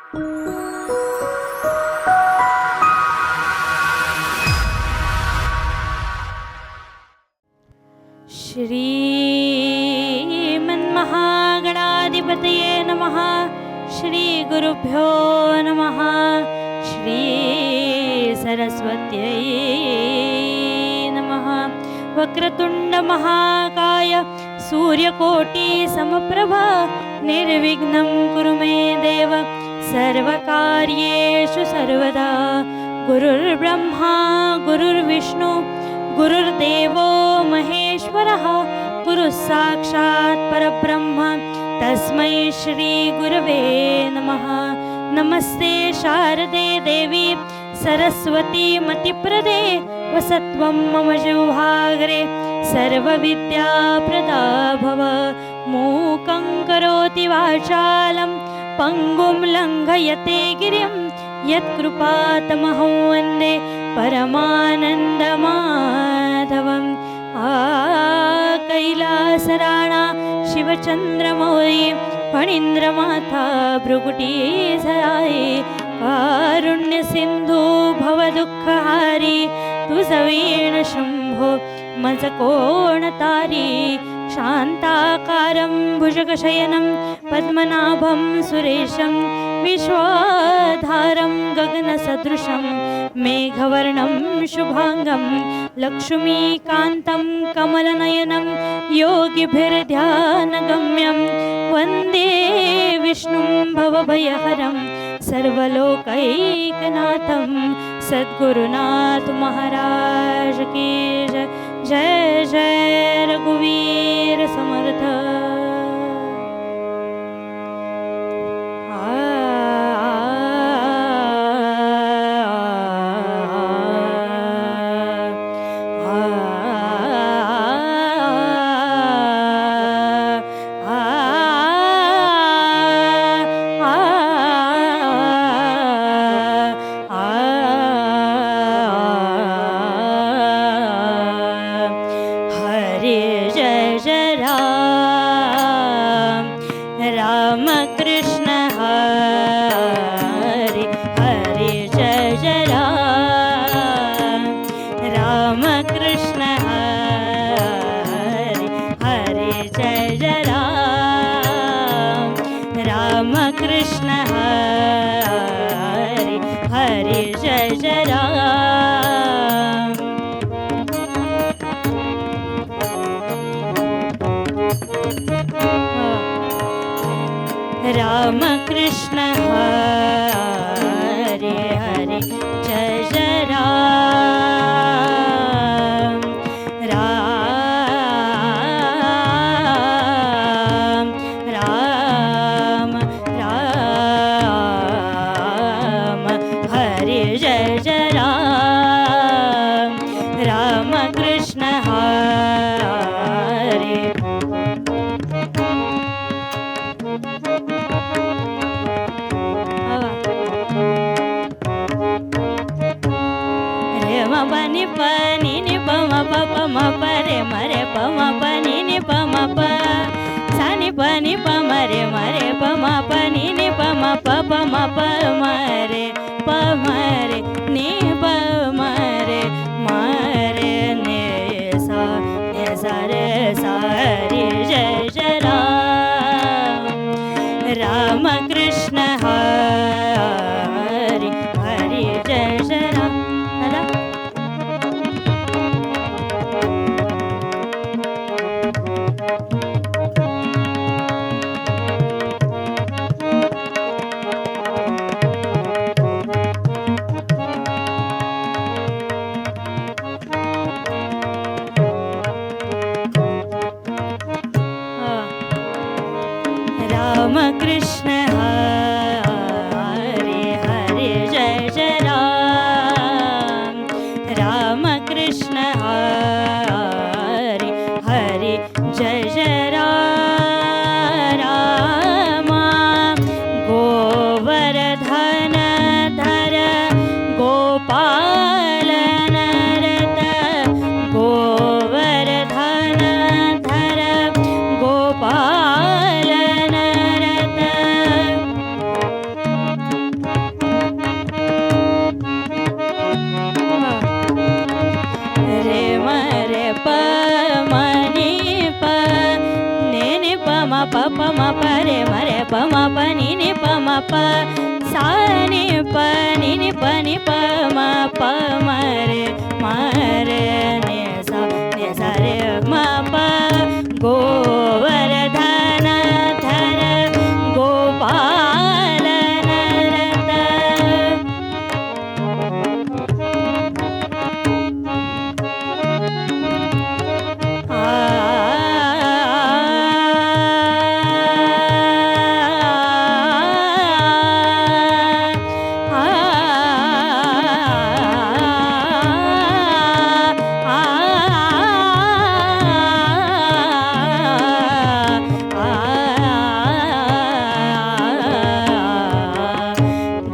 श्रीमन्महागणाधिपतये नमः। श्री गुरुभ्यो नमः। श्री सरस्वत्यै नमः। वक्रतुंड महाकाय सूर्यकोटि समप्रभा निर्विघ्नं कुरु मे देव सर्वकार्येषु सर्वदा। गुरुर्ब्रह्मा गुरुर्विष्णु गुरुर्देवो महेश्वरः गुरुः साक्षात् परब्रह्म तस्मै श्री गुरवे नमः। नमस्ते शारदे देवी सरस्वती मतिप्रदे वसत्वं मम जिह्वाग्रे सर्वविद्याप्रदा भव। मूकं करोति वाचालं पङ्गुं लङ्घयते गिरिं यत्कृपातमहं वन्दे परमानन्दमाधवम्। कैलासराणा शिवचन्द्रमौळी फणीन्द्रमाता भृगुटीसराई कारुण्यसिन्धू भवदुःखहारी तुझवीण शंभो मज कोण तारी। शान्ताकारं भुजगशयनं पद्मनाभं सुरेशं विश्वाधारं गगनसदृशं मेघवर्णं शुभांगं लक्ष्मीकान्तं कमलनयनं योगिभिर्ध्यानगम्यं वन्दे विष्णुं भवभयहरं सर्वलोकैकनाथं। सद्गुरुनाथ महाराज की जय। जय जय रघुवीर समर्थ। राम कृष्ण हरे हरे जय जय राम। राम राम राम हरे जय जय राम। राम कृष्ण हरे। pani pani ni pa ma pa pa ma pa re ma re pa ma pa ni pa ma pa sa ni pa ma re pa ma pa ni pa ma pa ma re pa ma re ni pa ma re ne sa re sa re jai jai Ram Ram Krishna Hari Hari jai jai Ram नि नि प म प सा नि प नि नि प म प म रे नि सा रे म प गोवर्धन धर गोपाल नरत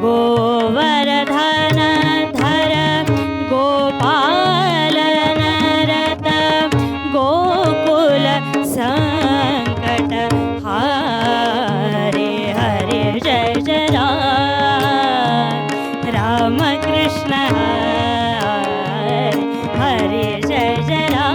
गोवर्धन धर गोपाल नरत गोकुल संकट हारे हरे जय जय राम कृष्ण हरे हरे जय जय राम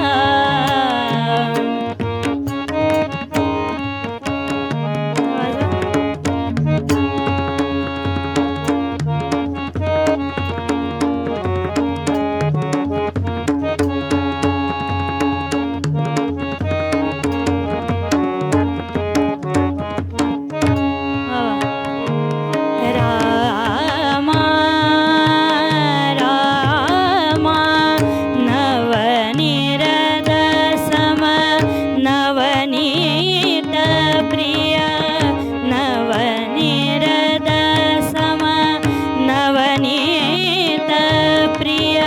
रामा रामा नवनीरद सम नवनीत प्रिय नवनीरद सम नवनीत प्रिय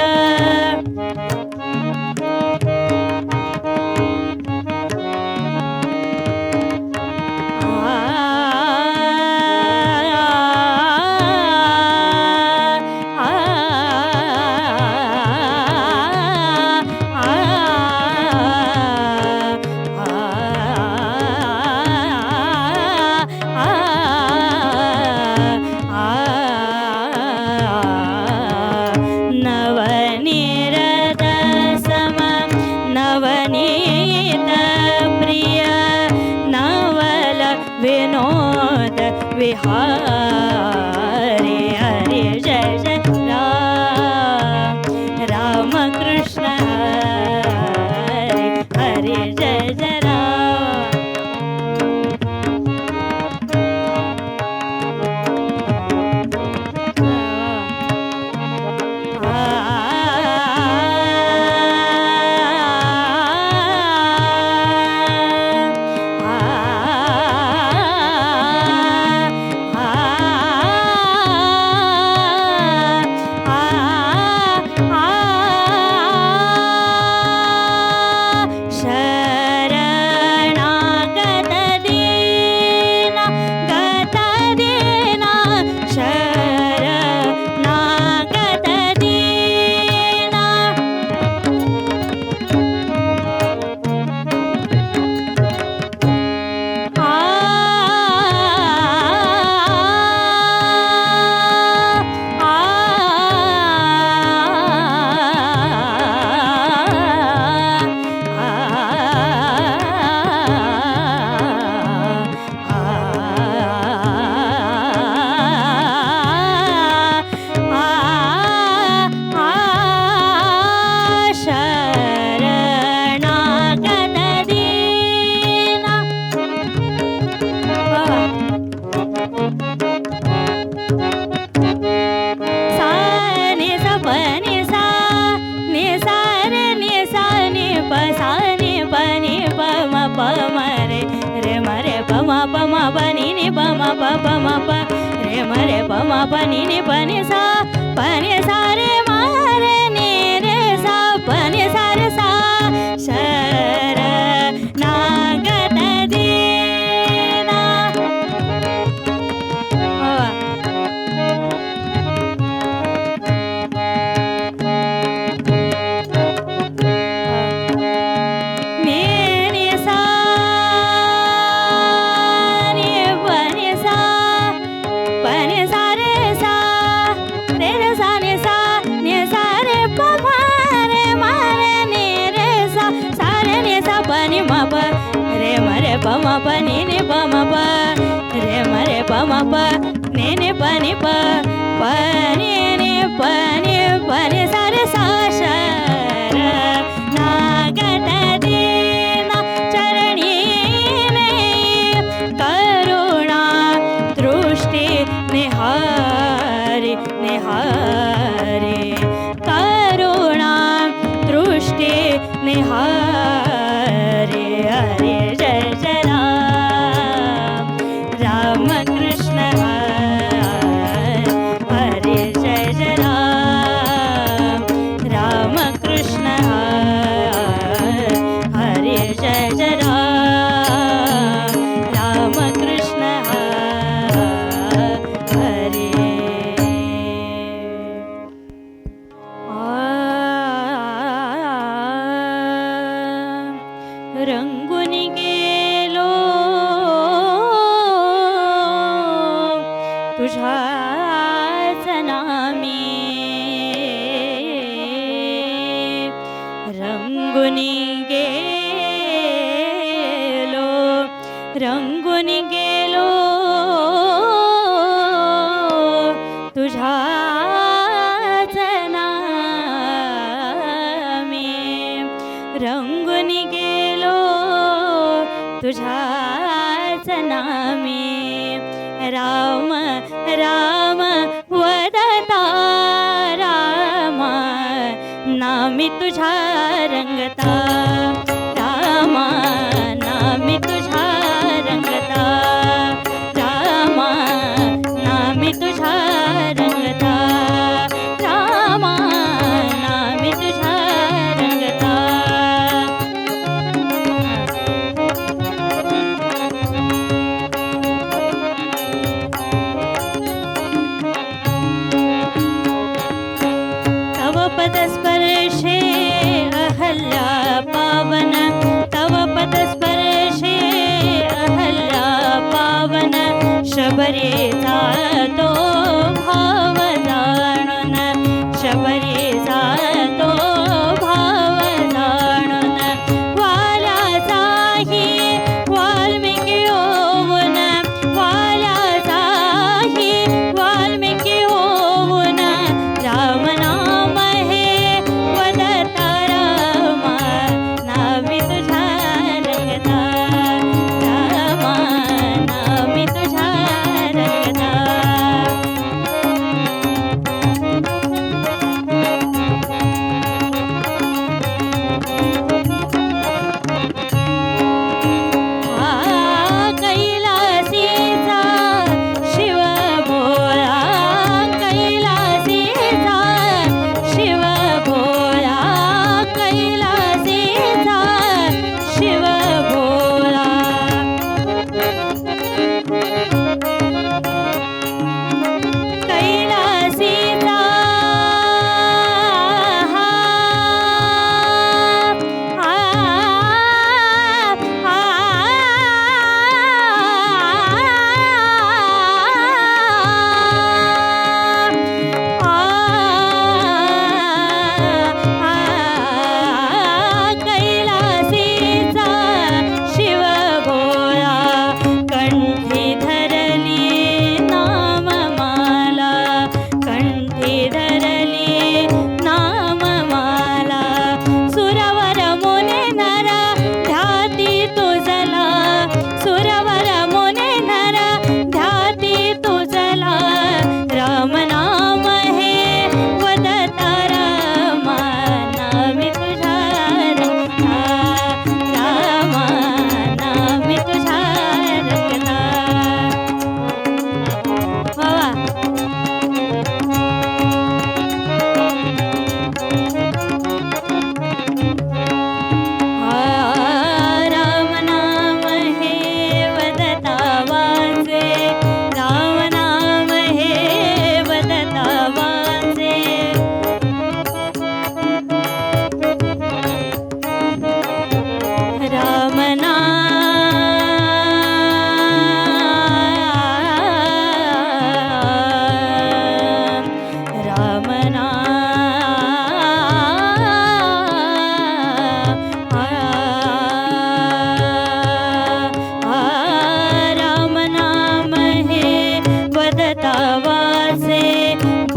नवनीरद सम नवनीत प्रिय नवल विनोद विहारे हरे जय जय राम कृष्ण हरे हरे जय जय शरणागत दीना गत दीना शरणागत दीना शरणागत दीना सा नि सा प नि सा रे नि सा नि प सा नि प म प म रे म रे प म प नि प म प प रे म रे प म प नि सा रे म रे नि रे सा प नि सा रे सा शरणागत दीना नि सा नि प नि सा प नि सा रे सा रे सा नि सा रे प म रे नि रे सा रे नि सा प नि म प रे म रे प म प नि प म प रे म रे प म प नि नि प नि प प नि नि प नि प नि सा रे सा श र नागत दीना चरणी करुणा दृष्टी निहारी निहारी करुणा दृष्टी निहारी हरे जय जय राम कृष्ण हरे जय जय राम कृष्ण हरे जय जय राम कृष्ण हरे रंगून गेलो तुझ्याच नामी रंगून गेलो रंगून गेलो तुझ्याच नामी रंगून गेलो तुझ्याच नामी राम राम वदता राम नामी तुझ्या रंगता राम नामी तुझ्या रंगता राम नामी तुझ्या रंगता राम नामी तुझ्या रंगता तव पदस्पर्शे अहल्या पावन तव पदस्पर्शे अहल्या पावन शबरीचा तो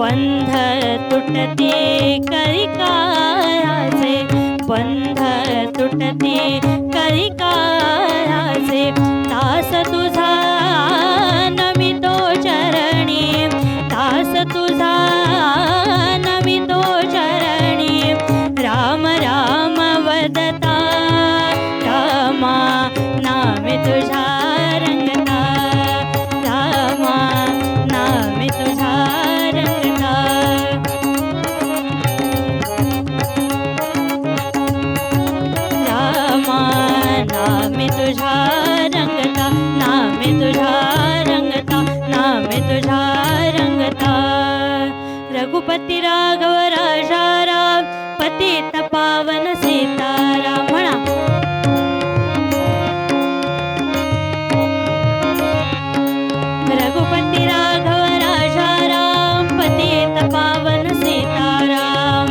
बंध तुटती करी कायाचे, बंध तुटती करी कायाचे, दास तुझा नमितो चरणी, दास तुझा नमितो चरणी, राम राम वदता, रामा नामे तुझा रंगता, रामा नामे तुझा रंगता, रामा नामे तुझा रंगता, नामे तुझा रंगता, नामे तुझा रंगता. रघुपती राघव राजा राम, पतित पावन सीताराम. म्हणा रघुपती राघव राजा राम, पतित पावन सीताराम.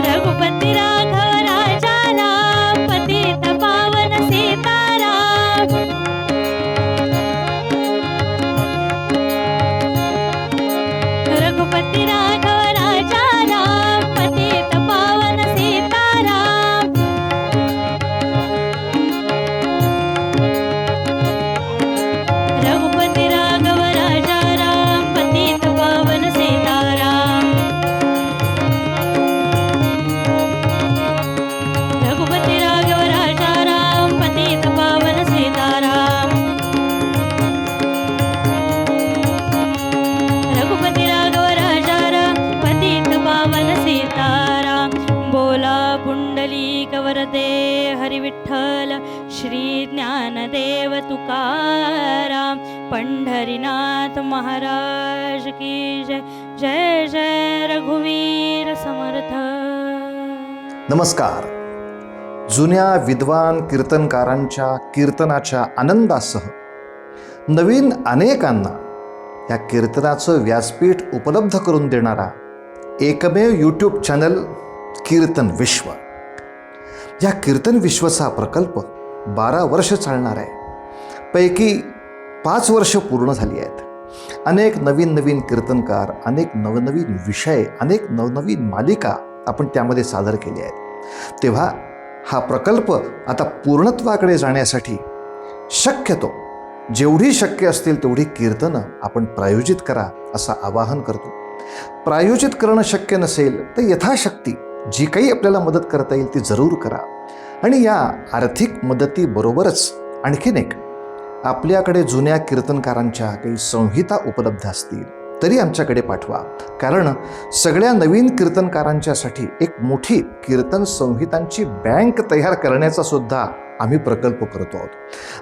रघुपती राघव राजा राम, पतित पावन सीताराम. रघुपती राघव राजा राम, पतित पावन सीताराम. रघुपती राघव राजा राम, पतित पावन सीताराम. रघुपती राघव राजा राम, पतित पावन सीताराम. रघुपती राघव राजा राम, पतित पावन सीताराम. बोला पुंडलिक वरदे हरी विठ्ठल श्री ज्ञानदेव तुकाराम. पंढरीनाथ महाराज की जय. जय जय रघुवीर समर्थ. नमस्कार. जुन्या विद्वान कीर्तनकारांच्या कीर्तनाच्या आनंदासह नवीन अनेकांना या कीर्तनाचं व्यासपीठ उपलब्ध करून देणारा एकमेव यूट्यूब चॅनल कीर्तन विश्व. या कीर्तन विश्वचा प्रकल्प 12 वर्ष चालणार आहे. पैकी 5 वर्ष पूर्ण झाली आहेत. अनेक नवीन नवीन कीर्तनकार, अनेक नवनवीन विषय, अनेक नवनवीन मालिका आपण त्यामध्ये सादर केली आहेत. तेव्हा हा प्रकल्प आता पूर्णत्वाकडे जाण्यासाठी शक्यतो जेवढी शक्य असतील तेवढी कीर्तनं आपण प्रायोजित करा असं आवाहन करतो. प्रायोजित करणं शक्य नसेल तर यथाशक्ती जी काही आपल्याला मदत करता येईल ती जरूर करा. आणि या आर्थिक मदतीबरोबरच आणखीन एक, आपल्याकडे जुन्या कीर्तनकारांच्या काही संहिता उपलब्ध असतील तरी आमच्याकडे पाठवा. कारण सगळ्या नवीन कीर्तनकारांच्यासाठी एक मोठी कीर्तन संहितांची बँक तयार करण्याचा सुद्धा आम्ही प्रकल्प करतो आहोत.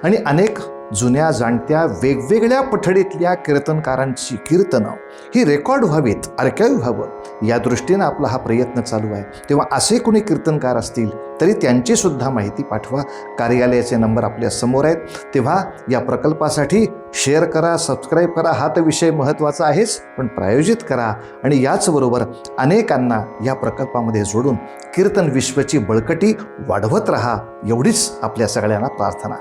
आणि अनेक जुन्या जाणत्या वेगवेगळ्या पठडीतल्या कीर्तनकारांची कीर्तनं ही रेकॉर्ड व्हावीत, आर्काईव्ह व्हावं या दृष्टीनं आपला हा प्रयत्न चालू आहे. तेव्हा असे कोणी कीर्तनकार असतील तरी त्यांची सुद्धा माहिती पाठवा. कार्यालयाचे नंबर आपल्या समोर आहेत. तेव्हा या प्रकल्पासाठी शेअर करा, सबस्क्राईब करा. हा तर विषय महत्त्वाचा आहेच, पण प्रायोजित करा आणि याचबरोबर अनेकांना या प्रकल्पामध्ये जोडून कीर्तन विश्वची बळकटी वाढवत राहा, एवढीच आपल्या सगळ्यांना प्रार्थना.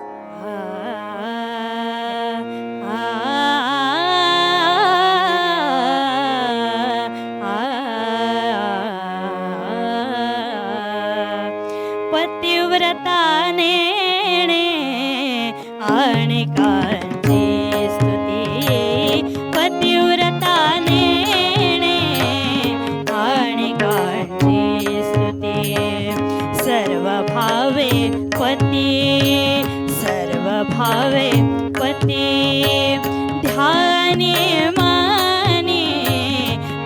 पतिव्रताने आणि कांची स्तुती, पतिव्रताने आणि कांची स्तुती. सर्व भावे पती, सर्व भावे पती, ध्यानी मानी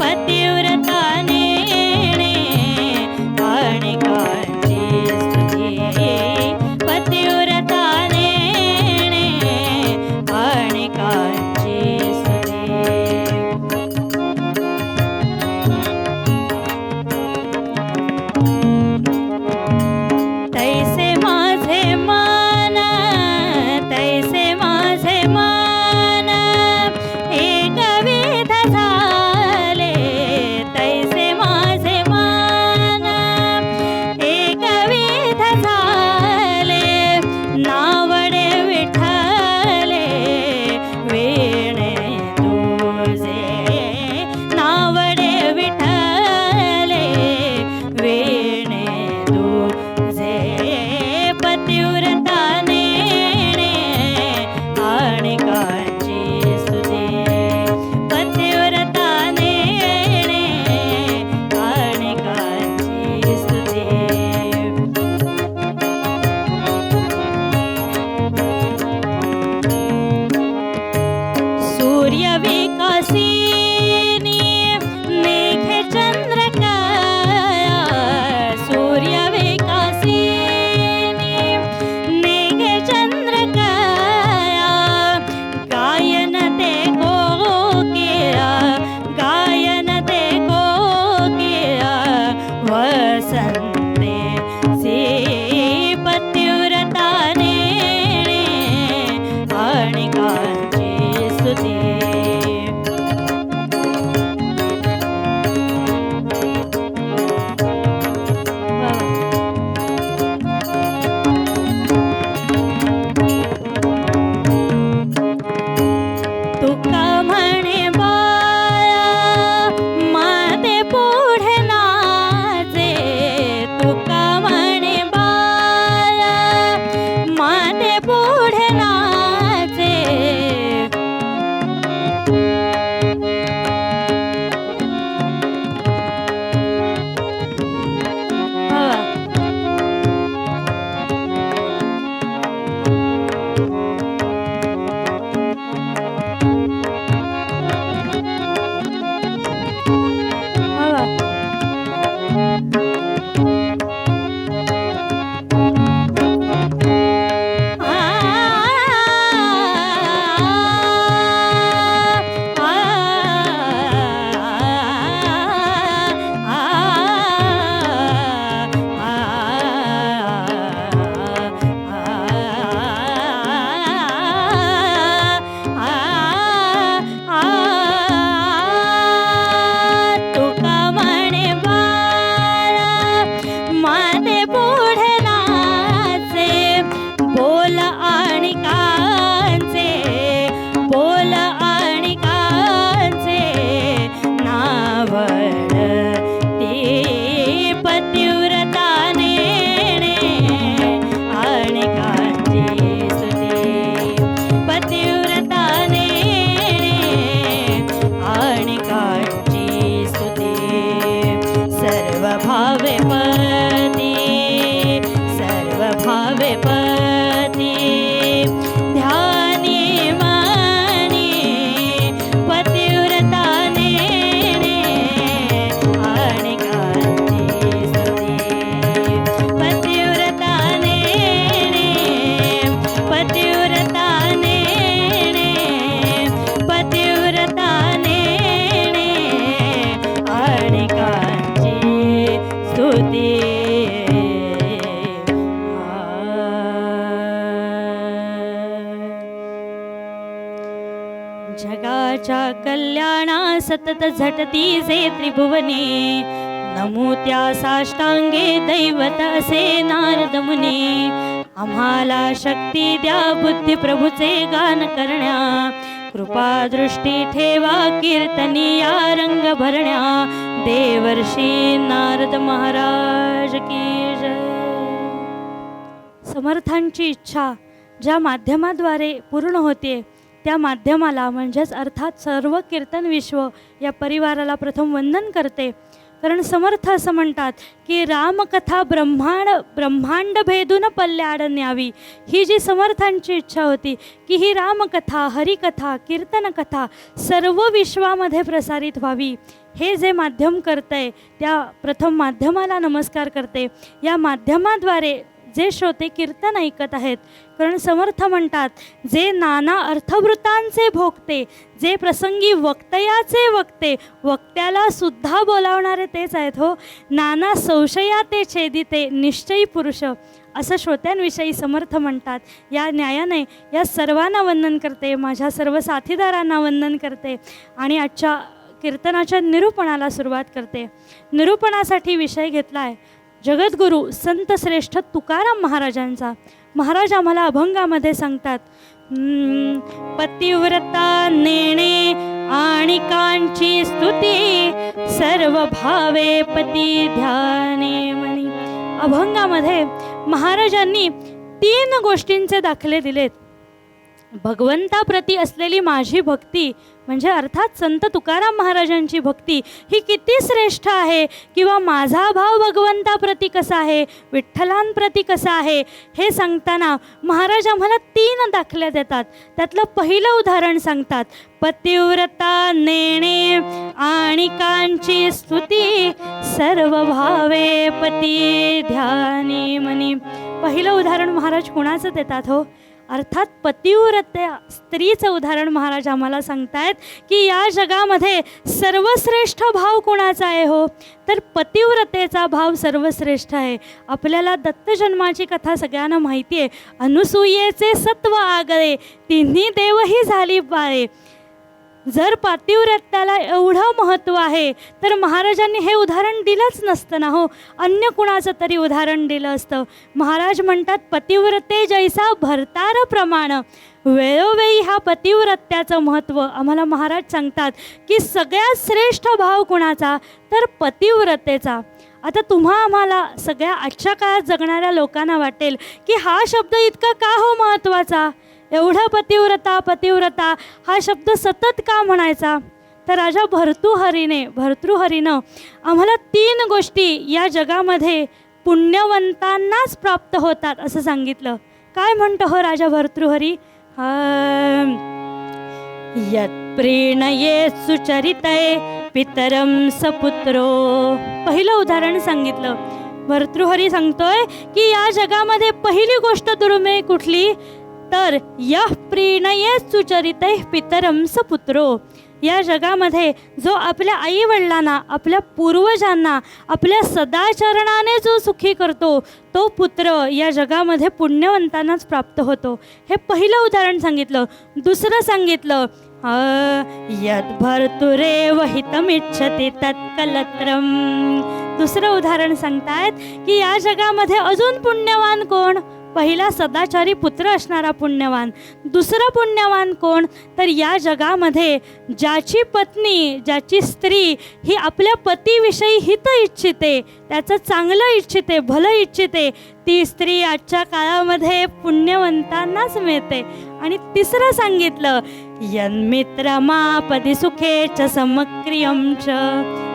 पतिव्रताने आणि कांची स्तुती, पतिव्रताने आणि कांची स्तुती. तैसे माझे मन, तैसे माझे मन, एक जगाच्या कल्याणा सतत झटती जे त्रिभुवने, नमो त्या साष्टांगे दैवत असे नारद मुनी. आम्हाला शक्ती द्या बुद्धी प्रभूचे गान करण्या, कृपा दृष्टी ठेवा कीर्तनी या रंग भरण्या. देवर्षी नारद महाराज की जय. समर्थांची इच्छा ज्या माध्यमाद्वारे पूर्ण होते त्या माध्यमाला म्हणजेच अर्थात सर्व कीर्तन विश्व या परिवाराला प्रथम वंदन करते. कारण समर्थ असं म्हणतात की रामकथा ब्रह्मांड भेदून पल्ल्याड न्यावी. ही जी समर्थांची इच्छा होती की ही रामकथा, हरिकथा, कीर्तनकथा सर्व विश्वामध्ये प्रसारित व्हावी, हे जे माध्यम करतंय त्या प्रथम माध्यमाला नमस्कार करते. या माध्यमाद्वारे जे श्रोते कीर्तन ऐकत आहेत, कारण समर्थ म्हणतात जे नाना अर्थवृत्तांचे भोगते, जे प्रसंगी वक्तयाचे वक्ते, वक्त्याला सुद्धा बोलावणारे तेच आहेत हो. नाना संशया ते छेदिते निश्चयी पुरुष, असं श्रोत्यांविषयी समर्थ म्हणतात. या न्यायाने या सर्वांना वंदन करते, माझ्या सर्व साथीदारांना वंदन करते आणि आजच्या कीर्तनाच्या निरूपणाला सुरुवात करते. निरूपणासाठी विषय घेतला आहे जगद्गुरू संत श्रेष्ठ तुकाराम महाराजांचा. महाराज आम्हाला अभंगामध्ये सांगतात, पतिव्रता नेणे आणि कांची स्तुती, सर्व भावे पती ध्याने मनी. अभंगामध्ये महाराजांनी 3 गोष्टींचे दाखले दिलेत. भगवंताप्रती असलेली माझी भक्ती म्हणजे अर्थात संत तुकाराम महाराजांची भक्ती ही किती श्रेष्ठ आहे, किंवा माझा भाव भगवंताप्रती कसा आहे, विठ्ठलांप्रती कसा आहे, हे सांगताना महाराज आम्हाला 3 दाखले देतात. त्यातलं पहिलं उदाहरण सांगतात, पतिव्रता नेणे आणि कांची स्तुती, सर्व भावे पती ध्यानी मनी. पहिलं उदाहरण महाराज कुणाचं देतात हो? अर्थात पतिव्रत्या स्त्रीचं उदाहरण महाराज आम्हाला सांगतायत की या जगामध्ये सर्वश्रेष्ठ भाव कोणाचा आहे हो? तर पतिव्रतेचा भाव सर्वश्रेष्ठ आहे. आपल्याला दत्तजन्माची कथा सगळ्यांना माहिती आहे. अनुसूयेचे सत्व आगळे, तिन्ही देवही झाली बाळे. जर पतिव्रत्याला एवढं महत्त्व आहे तर महाराजांनी हे उदाहरण दिलंच नसतं ना हो, अन्य कुणाचं तरी उदाहरण दिलं असतं. महाराज म्हणतात, पतिव्रते जैसा भरतार प्रमाण. वेळोवेळी हा पतिव्रत्याचं महत्त्व आम्हाला महाराज सांगतात की सगळ्यात श्रेष्ठ भाव कुणाचा, तर पतिव्रतेचा. आता तुम्हा आम्हाला सगळ्या आजच्या काळात जगणाऱ्या लोकांना वाटेल की हा शब्द इतका का हो महत्त्वाचा, एवढा पतिव्रता हा शब्द सतत का म्हणायचा. तर राजा भर्तृहरीनं आम्हाला 3 गोष्टी या जगामध्ये पुण्यवंतांनाच प्राप्त होतात असं सांगितलं. काय म्हणतो हो राजा भर्तृहरी? यत् प्रीणये सुचरितये पितरं सपुत्रो. पहिलं उदाहरण सांगितलं. भर्तृहरी सांगतोय की या जगामध्ये पहिली गोष्ट दुर्मिळ कुठली? तर यः प्रीणये सुचरितये पितरं सपुत्रो. या जगामध्ये जो आपल्या आईवडिलांना, आपल्या पूर्वजांना आपल्या सदाचरणाने जो सुखी करतो तो पुत्र या जगामध्ये पुण्यवंतांनाच प्राप्त होतो. हे पहिलं उदाहरण सांगितलं. दुसरं सांगितलं यद् भर्तुरेव हितमिच्छति तत्कलत्रम. दुसरं उदाहरण सांगतायत की या जगामध्ये अजून पुण्यवान कोण? पहिला सदाचारी पुत्र असणारा पुण्यवान. दुसरा पुण्यवान कोण? तर या जगामध्ये ज्याची पत्नी, ज्याची स्त्री ही आपल्या पतीविषयी हित इच्छिते, त्याचं चांगलं इच्छिते, भलं इच्छिते, ती स्त्री आजच्या काळामध्ये पुण्यवंतांनाच मिळते. आणि तिसरं सांगितलं यन्मित्रमापदी सुखे च समक्रियं च.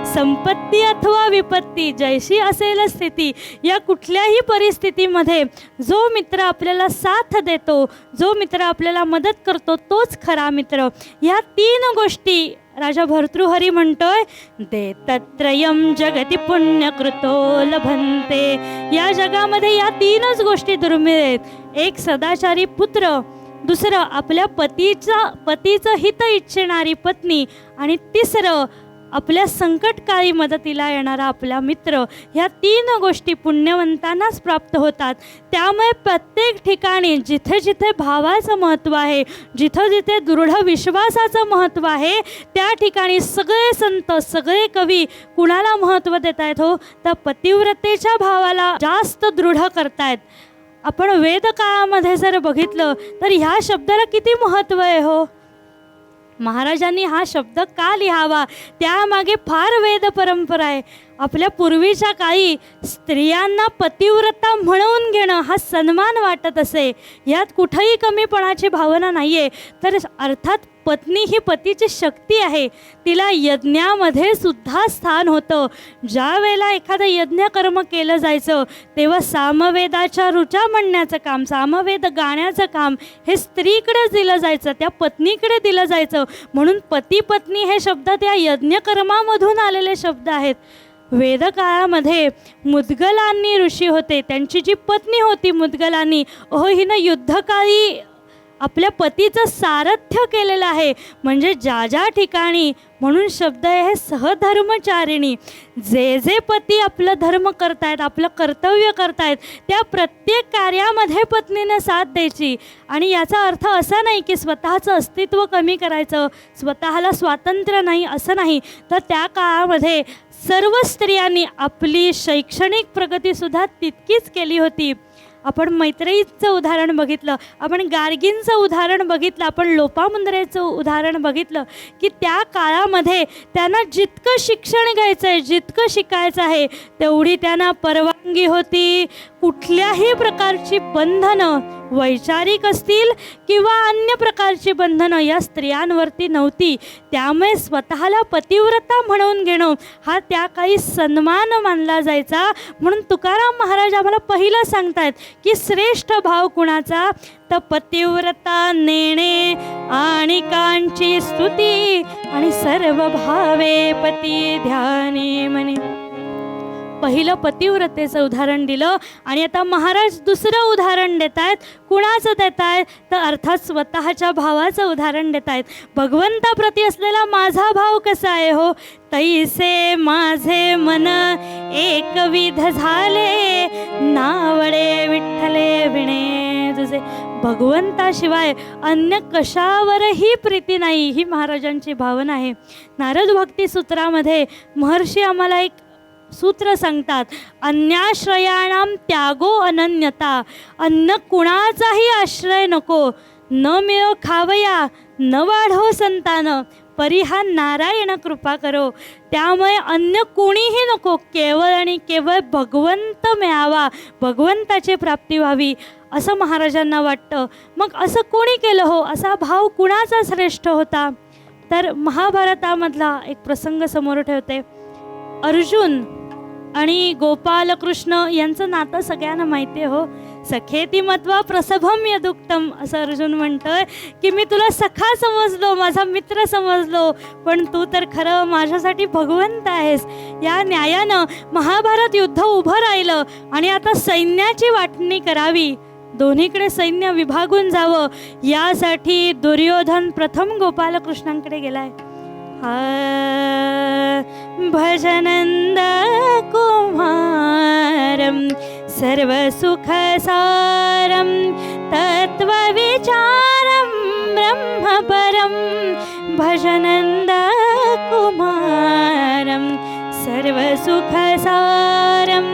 संपत्ती अथवा विपत्ती जैशी असेल स्थिती, या कुठल्याही परिस्थितीमध्ये जो मित्र आपल्याला साथ देतो, जो मित्र आपल्याला मदत करतो तोच खरा मित्र. या 3 गोष्टी राजा भर्तृहरी म्हणतोय देतत्रयं जगती पुण्यकृतो लभन्ते. या जगामध्ये या 3च गोष्टी दुर्मिळ आहेत. एक सदाचारी पुत्र, दुसरं आपल्या पतीचं हित इच्छिणारी पत्नी, आणि तिसरं आपल्या संकटकाळी मदतीला येणारा आपला मित्र. ह्या 3 गोष्टी पुण्यवंतांनाच प्राप्त होतात. त्यामुळे प्रत्येक ठिकाणी जिथे जिथे भावाचं महत्त्व आहे, जिथं जिथे दृढ विश्वासाचं महत्त्व आहे, त्या ठिकाणी सगळे संत, सगळे कवी कुणाला महत्त्व देत आहेत हो? तर पतिव्रतेच्या भावाला जास्त दृढ करतायत. आपण वेदकाळामध्ये जर बघितलं तर ह्या शब्दाला किती महत्त्व आहे हो. महाराजांनी हा शब्द का लिहावा त्यामागे फार वेद परंपरा आहे. आपल्या पूर्वीच्या काळी स्त्रियांना पतिव्रता म्हणून घेणं हा सन्मान वाटत असे. यात कुठंही कमीपणाची भावना नाही आहे. तर अर्थात पत्नी ही पतीची शक्ती आहे. तिला यज्ञामध्ये सुद्धा स्थान होतं. ज्या वेळेला एखादं यज्ञकर्म केलं जायचं तेव्हा सामवेदाच्या ऋचा म्हणण्याचं काम, सामवेद गाण्याचं काम हे स्त्रीकडेच दिलं जायचं, त्या पत्नीकडे दिलं जायचं. म्हणून पती पत्नी हे शब्द त्या यज्ञकर्मामधून आलेले शब्द आहेत. वेदकाळामध्ये मुद्गलांनी ऋषी होते, त्यांची जी पत्नी होती मुद्गलांनी, हिनं युद्धकाळी आपल्या पतीचं सारथ्य केलेलं आहे. म्हणजे ज्या ज्या ठिकाणी, म्हणून शब्द आहे हे सहधर्मचारिणी. जे जे पती आपलं धर्म करतायत, आपलं कर्तव्य करतायत, त्या प्रत्येक कार्यामध्ये पत्नीनं साथ द्यायची. आणि याचा अर्थ असा नाही की स्वतःचं अस्तित्व कमी करायचं, स्वतःला स्वातंत्र्य नाही असं नाही. तर त्या काळामध्ये सर्व स्त्रियांनी आपली शैक्षणिक प्रगतीसुद्धा तितकीच केली होती. आपण मैत्रेयीचं उदाहरण बघितलं, आपण गार्गींचं उदाहरण बघितलं, आपण लोपामुद्रेचं उदाहरण बघितलं की त्या काळामध्ये त्यांना जितकं शिक्षण घ्यायचं आहे, जितकं शिकायचं आहे तेवढी त्यांना परवानगी होती. कुठल्याही प्रकारची बंधनं, वैचारिक असतील किंवा अन्य प्रकारची बंधनं या स्त्रियांवरती नव्हती. त्यामुळे स्वतःला पतिव्रता म्हणून घेणं हा त्या काही सन्मान मानला जायचा. म्हणून तुकाराम महाराज आम्हाला पहिलं सांगतायत की श्रेष्ठ भाव कुणाचा? तर पतिव्रता नेणे आणि कांची स्तुती आणि सर्व भावे पती ध्यानी म्हणे. पहिलं पतिव्रतेचं उदाहरण दिलं आणि आता महाराज दुसरं उदाहरण देत आहेत. कुणाचं देत आहेत? तर अर्थात स्वतःच्या भावाचं उदाहरण देत आहेत. भगवंताप्रती असलेला माझा भाव कसा आहे हो? तैसे माझे मन एकविध झाले, नावडे विठ्ठले विणे तुझे. भगवंताशिवाय अन्य कशावरही प्रीती नाही, ही महाराजांची भावना आहे. नारद भक्ती सूत्रामध्ये महर्षी आम्हाला एक सूत्र सांगतात, अन्याश्रयाणाम त्यागो अनन्यता. अन्न कुणाचाही आश्रय नको, न मिळो खावया, न वाढो संतान, परिहा नारायण कृपा करो. त्यामुळे अन्य कोणीही नको, केवळ आणि केवळ भगवंत मिळावा, भगवंताची प्राप्ती व्हावी असं महाराजांना वाटतं. मग असं कोणी केलं हो? असा भाव कुणाचा श्रेष्ठ होता? तर महाभारतामधला एक प्रसंग समोर ठेवते. अर्जुन आणि गोपालकृष्ण यांचं नातं सगळ्यांना माहिती आहे हो. सखेती मत्वा प्रसभम यदुक्तम, असं अर्जुन म्हणतोय की मी तुला सखा समजलो, माझा मित्र समजलो, पण तू तर खरं माझ्यासाठी भगवंत आहेस. या न्यायानं महाभारत युद्ध उभं राहिलं आणि आता सैन्याची वाटणी करावी, दोन्हीकडे सैन्य विभागून जावं, यासाठी दुर्योधन प्रथम गोपालकृष्णांकडे गेलाय. भजनंद कुमारम सर्व सुख सारम तत्वविचारम ब्रह्मपरम, भजनंद कुमारम सर्व सुख सारम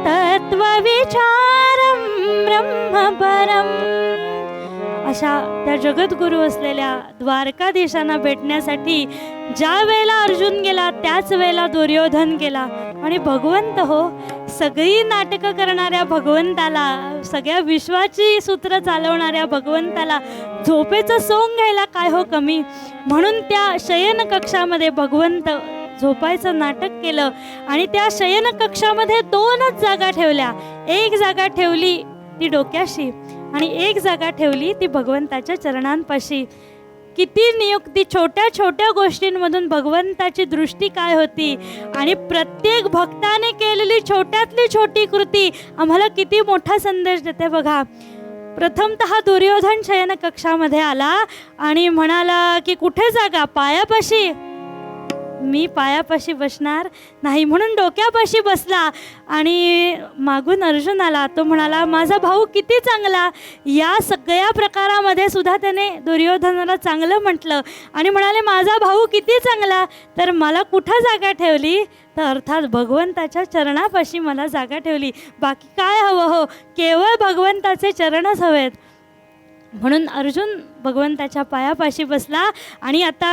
तत्वविचारम ब्रह्मपरम. अशा त्या जगद्गुरू असलेल्या द्वारकाधीशांना भेटण्यासाठी ज्या वेळेला अर्जुन गेला त्याच वेळेला दुर्योधन गेला. आणि भगवंत हो, सगळी नाटकं करणाऱ्या भगवंताला, सगळ्या विश्वाची सूत्र चालवणाऱ्या भगवंताला झोपेचं सोंग घ्यायला काय हो कमी. म्हणून त्या शयन कक्षामध्ये भगवंत झोपायचं नाटक केलं आणि त्या शयन कक्षामध्ये 2च जागा ठेवल्या. एक जागा ठेवली ती डोक्याशी आणि एक जागा ठेवली ती भगवंताच्या चरणांपाशी. किती नियुक्ती, छोट्या छोट्या गोष्टींमधून भगवंताची दृष्टी काय होती आणि प्रत्येक भक्ताने केलेली छोट्यातली छोटी कृती आम्हाला किती मोठा संदेश देते बघा. प्रथमतः दुर्योधन शयन कक्षामध्ये आला आणि म्हणाला की कुठे जागा, पायापाशी. मी पायापाशी बसणार नाही म्हणून डोक्यापाशी बसला. आणि मागून अर्जुन आला, तो म्हणाला माझा भाऊ किती चांगला. या सगळ्या प्रकारामध्ये सुद्धा त्याने दुर्योधनाला चांगलं म्हटलं आणि म्हणाले माझा भाऊ किती चांगला. तर मला कुठं जागा ठेवली, तर अर्थात भगवंताच्या चरणापाशी मला जागा ठेवली. बाकी काय हवं हो, केवळ भगवंताचे चरणच हवेत. म्हणून अर्जुन भगवंताच्या पायापाशी बसला आणि आता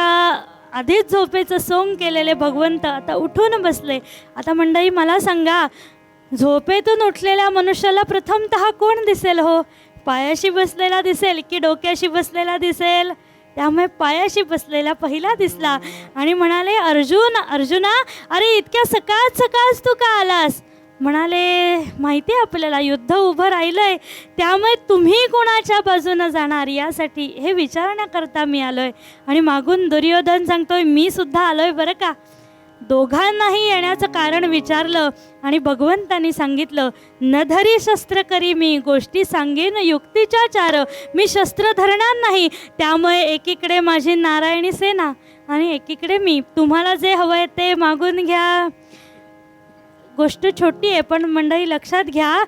आधीच झोपेचं सोंग केलेले भगवंत आता उठून बसले. आता मंडळी मला सांगा, झोपेतून उठलेल्या मनुष्याला प्रथमतः कोण दिसेल हो? पायाशी बसलेला दिसेल की डोक्याशी बसलेला दिसेल? त्यामुळे पायाशी बसलेला पहिला दिसला आणि म्हणाले अर्जुना अरे इतक्या सकाळ तू का आलास? म्हणाले माहिती आहे आपल्याला युद्ध उभं राहिलंय, त्यामुळे तुम्ही कोणाच्या बाजूनं जाणार यासाठी हे विचारण्याकरता मी आलोय. आणि मागून दुर्योधन सांगतोय मी सुद्धा आलोय बरं का. दोघांनाही येण्याचं कारण विचारलं आणि भगवंतांनी सांगितलं न धरी शस्त्र करी मी, गोष्टी सांगेन युक्तीच्या चार. मी शस्त्र धरणार नाही, त्यामुळे एकीकडे माझी नारायणी सेना आणि एकीकडे मी. तुम्हाला जे हवं आहे ते मागून घ्या. गोष्ट छोटी आहे पण मंडळी लक्षात घ्या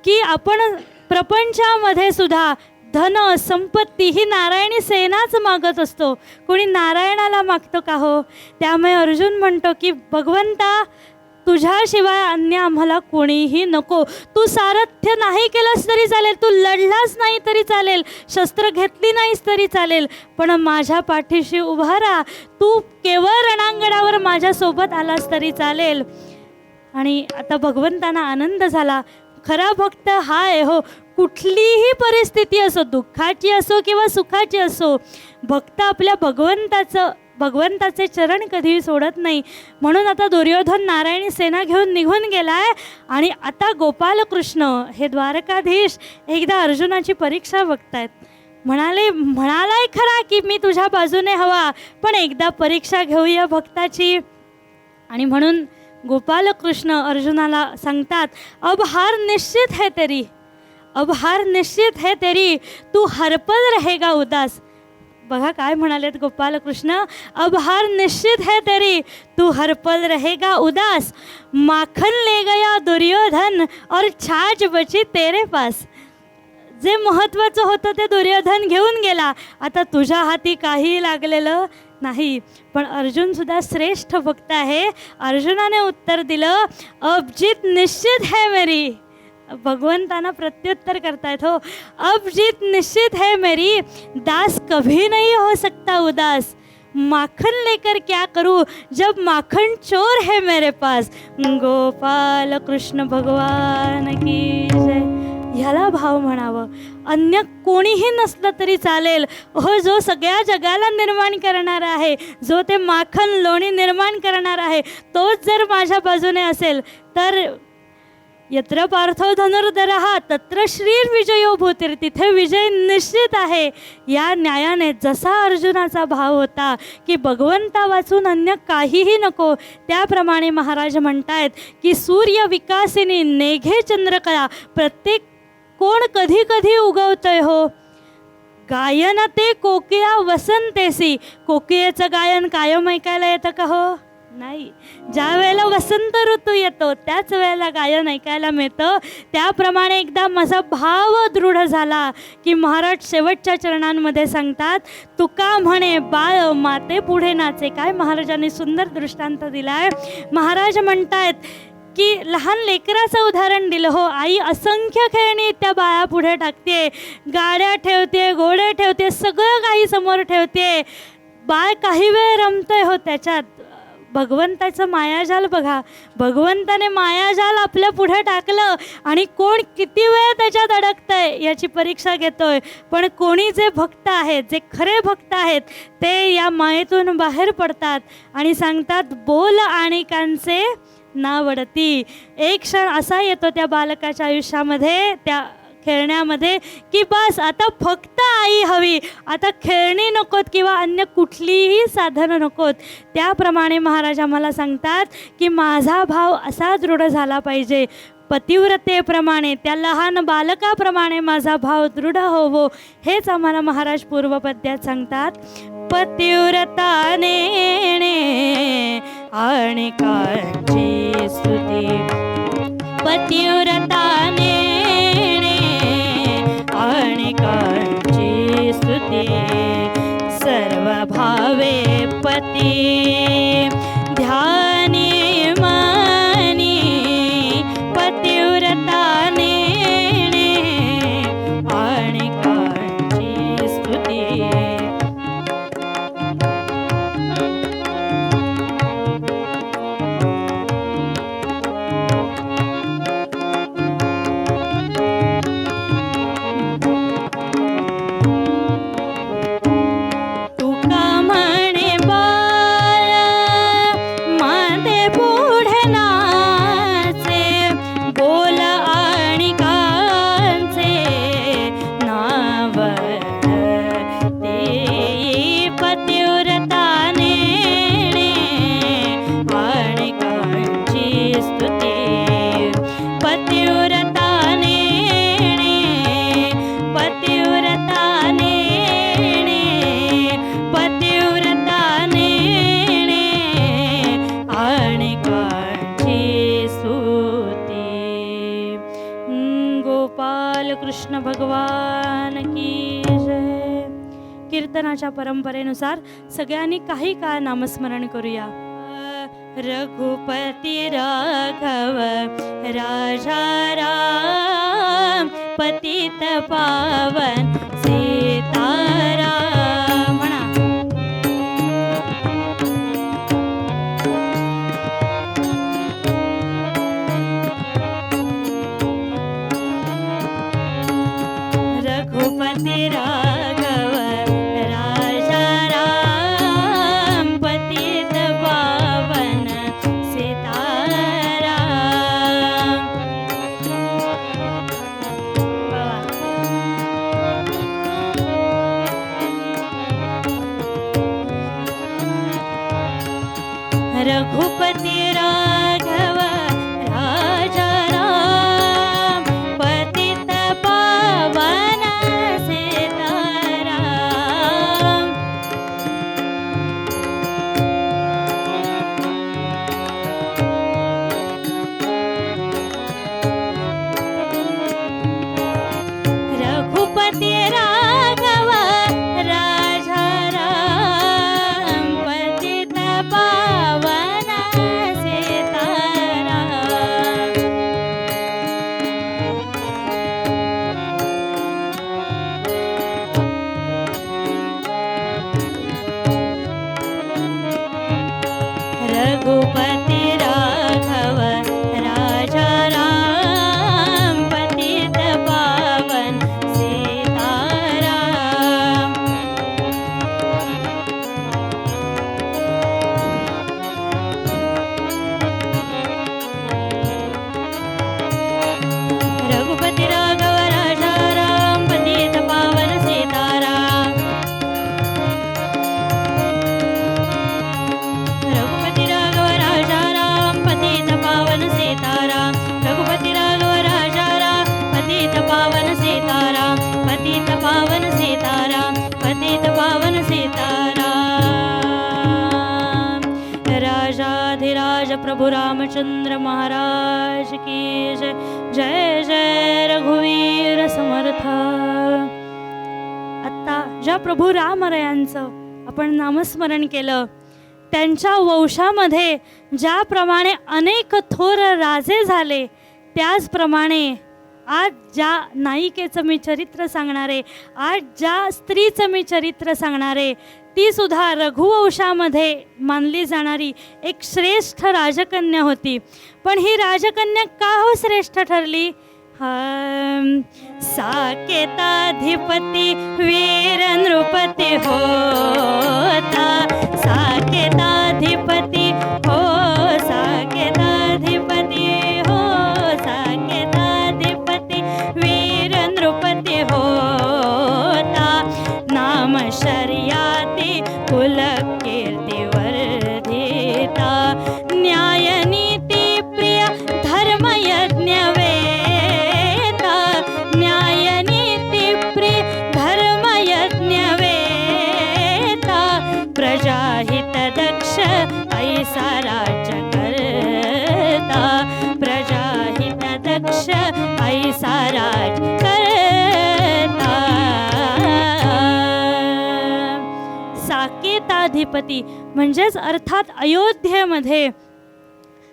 की आपण प्रपंचामध्ये सुद्धा धन संपत्ती ही नारायणी सेनाच मागत असतो, कोणी नारायणाला मागतो का हो? त्यामुळे अर्जुन म्हणतो की भगवंता तुझ्याशिवाय अन्य आम्हाला कोणीही नको. तू सारथ्य नाही केलंस तरी चालेल, तू लढलास नाही तरी चालेल, शस्त्र घेतली नाहीस तरी चालेल, पण माझ्या पाठीशी उभा राहा. तू केवळ रणांगणावर माझ्यासोबत आलास तरी चालेल. आणि आता भगवंतांना आनंद झाला. खरा भक्त हा आहे हो, कुठलीही परिस्थिती असो, दुःखाची असो किंवा सुखाची असो, भक्त आपल्या भगवंताचे चरण कधीही सोडत नाही. म्हणून आता दुर्योधन नारायणी सेना घेऊन निघून गेलाय आणि आता गोपालकृष्ण हे द्वारकाधीश एकदा अर्जुनाची परीक्षा बघतायत. म्हणालाय खरा की मी तुझ्या बाजूने हवा, पण एकदा परीक्षा घेऊया भक्ताची. आणि म्हणून गोपालकृष्ण अर्जुनाला सांगतात अब हार निश्चित है तेरी, अब हार निश्चित है तेरी, तू हरपल रहेगा उदास. बघा काय म्हणालेत गोपालकृष्ण, अब हार निश्चित है तेरी, तू हरपल रहेगा उदास. माखन ले गया दुर्योधन और छाछ बची तेरे पास. जे महत्त्वाचं होतं ते दुर्योधन घेऊन गेला, आता तुझ्या हाती काही लागलेलं नाही. पण अर्जुन सुद्धा श्रेष्ठ भक्त आहे. अर्जुनाने उत्तर दिलं अब जीत निश्चित है मेरी. भगवंतांना प्रत्युत्तर करतायत हो, अब जीत निश्चित है मेरी, दास कभी नहीं हो सकता उदास. माखन लेकर क्या करूं जब माखन चोर है मेरे पास. गोपाल कृष्ण भगवान की जय. ह्याला भाव म्हणावं. अन्य कोणीही नसलं तरी चालेल हो, जो सगळ्या जगाला निर्माण करणारा आहे, जो ते माखन लोणी निर्माण करणार आहे, तोच जर माझ्या बाजूने असेल तर यत्र पार्थो धनुर्धरः तत्र श्रीर्विजयो भूतिर्, तिथे विजय निश्चित आहे. या न्यायाने जसा अर्जुनाचा भाव होता की भगवंता वाचून अन्य काहीही नको, त्याप्रमाणे महाराज म्हणतायत की सूर्य विकासिनी नेघे चंद्रकला, प्रत्येक कोण कधी कधी उगवतंय हो. गायन ते कोकिळा वसंतेसी, कोकिळेचं गायन कायम ऐकायला येतं का हो? नाही. ज्या वेळेला वसंत ऋतू येतो त्याच वेळेला गायन ऐकायला मिळतं. त्याप्रमाणे एकदा माझा भाव दृढ झाला की महाराज शेवटच्या चरणांमध्ये सांगतात, तुका म्हणे बाळ माते पुढे नाचे. काय महाराजांनी सुंदर दृष्टांत दिलाय. महाराज म्हणतायत की लहान लेकराचं उदाहरण दिलं हो. आई असंख्य खेळणी त्या बाळापुढे टाकते, गाड्या ठेवते, घोडे ठेवते, सगळं काही समोर ठेवते. बाळ काही वेळ रमतंय हो त्याच्यात. भगवंताचं मायाजाल बघा. भगवंताने मायाजाल आपल्या पुढे टाकलं आणि कोण किती वेळ त्याच्यात अडकतंय याची परीक्षा घेतोय. पण कोणी जे भक्त आहेत, जे खरे भक्त आहेत, ते या मायेतून बाहेर पडतात आणि सांगतात, बोल आणि कांचे नावडती. एक क्षण असा येतो त्या बालकाच्या आयुष्यामध्ये, त्या खेळण्यामध्ये, की बस आता फक्त आई हवी, आता खेळणी नकोत किंवा अन्य कुठलीही साधनं नकोत. त्याप्रमाणे महाराज आम्हाला सांगतात की माझा भाव असा दृढ झाला पाहिजे, पतिव्रतेप्रमाणे, त्या लहान बालकाप्रमाणे माझा भाव दृढ होवो. हेच आम्हाला महाराज पूर्वपद्यात सांगतात. पतिव्रता नेणे आणि कांची स्तुती, पतिव्रता नेणे आणि कांची स्तुती, सर्व भावे पती ध्यानी मानी, पतिव्रता नेणे आणि कांची स्तुती. कृष्ण भगवान की जय. कीर्तनाच्या परंपरेनुसार सगळ्यांनी काही काळ नामस्मरण करूया. रघुपती राघव राजा राम, पतित पावन सीताराम. म्हणा. रघुपती राघव राजा राम, पतित पावन सीताराम. रघुपती राघव राजा राम, पतित पावन सीताराम. रघुपती राघव राजा राम, पतित पावन प्रभु रामचंद्र महाराज की जय. जय जय रघुवीर समर्थ. आत्ता ज्या प्रभू रामरायांचं आपण नामस्मरण केलं, त्यांच्या वंशामध्ये ज्याप्रमाणे अनेक थोर राजे झाले, त्याचप्रमाणे आज ज्या नायिकेचं मी चरित्र सांगणारे, आज ज्या स्त्रीचं मी चरित्र सांगणारे, ती सुद्धा रघुवंशामध्ये मानली जाणारी एक श्रेष्ठ राजकन्या होती. पण ही राजकन्या का हो श्रेष्ठ ठरली? साकेताधिपती वीर नृपती होता, साकेताधिपती हो, साकेताधिपती हो, साकेताधिपती वीर नृपती होता. नाम शर्याती कुल कीर्ती वर्धिता, न्याय नीती प्रिय धर्म यज्ञ वेता, न्याय नीती प्रिय धर्म यज्ञ वेता. प्रजाहित दक्ष ऐसा राज्य करता, प्रजाहित दक्ष ऐसा राज करता. साकेताधिपती म्हणजेच अर्थात अयोध्येमध्ये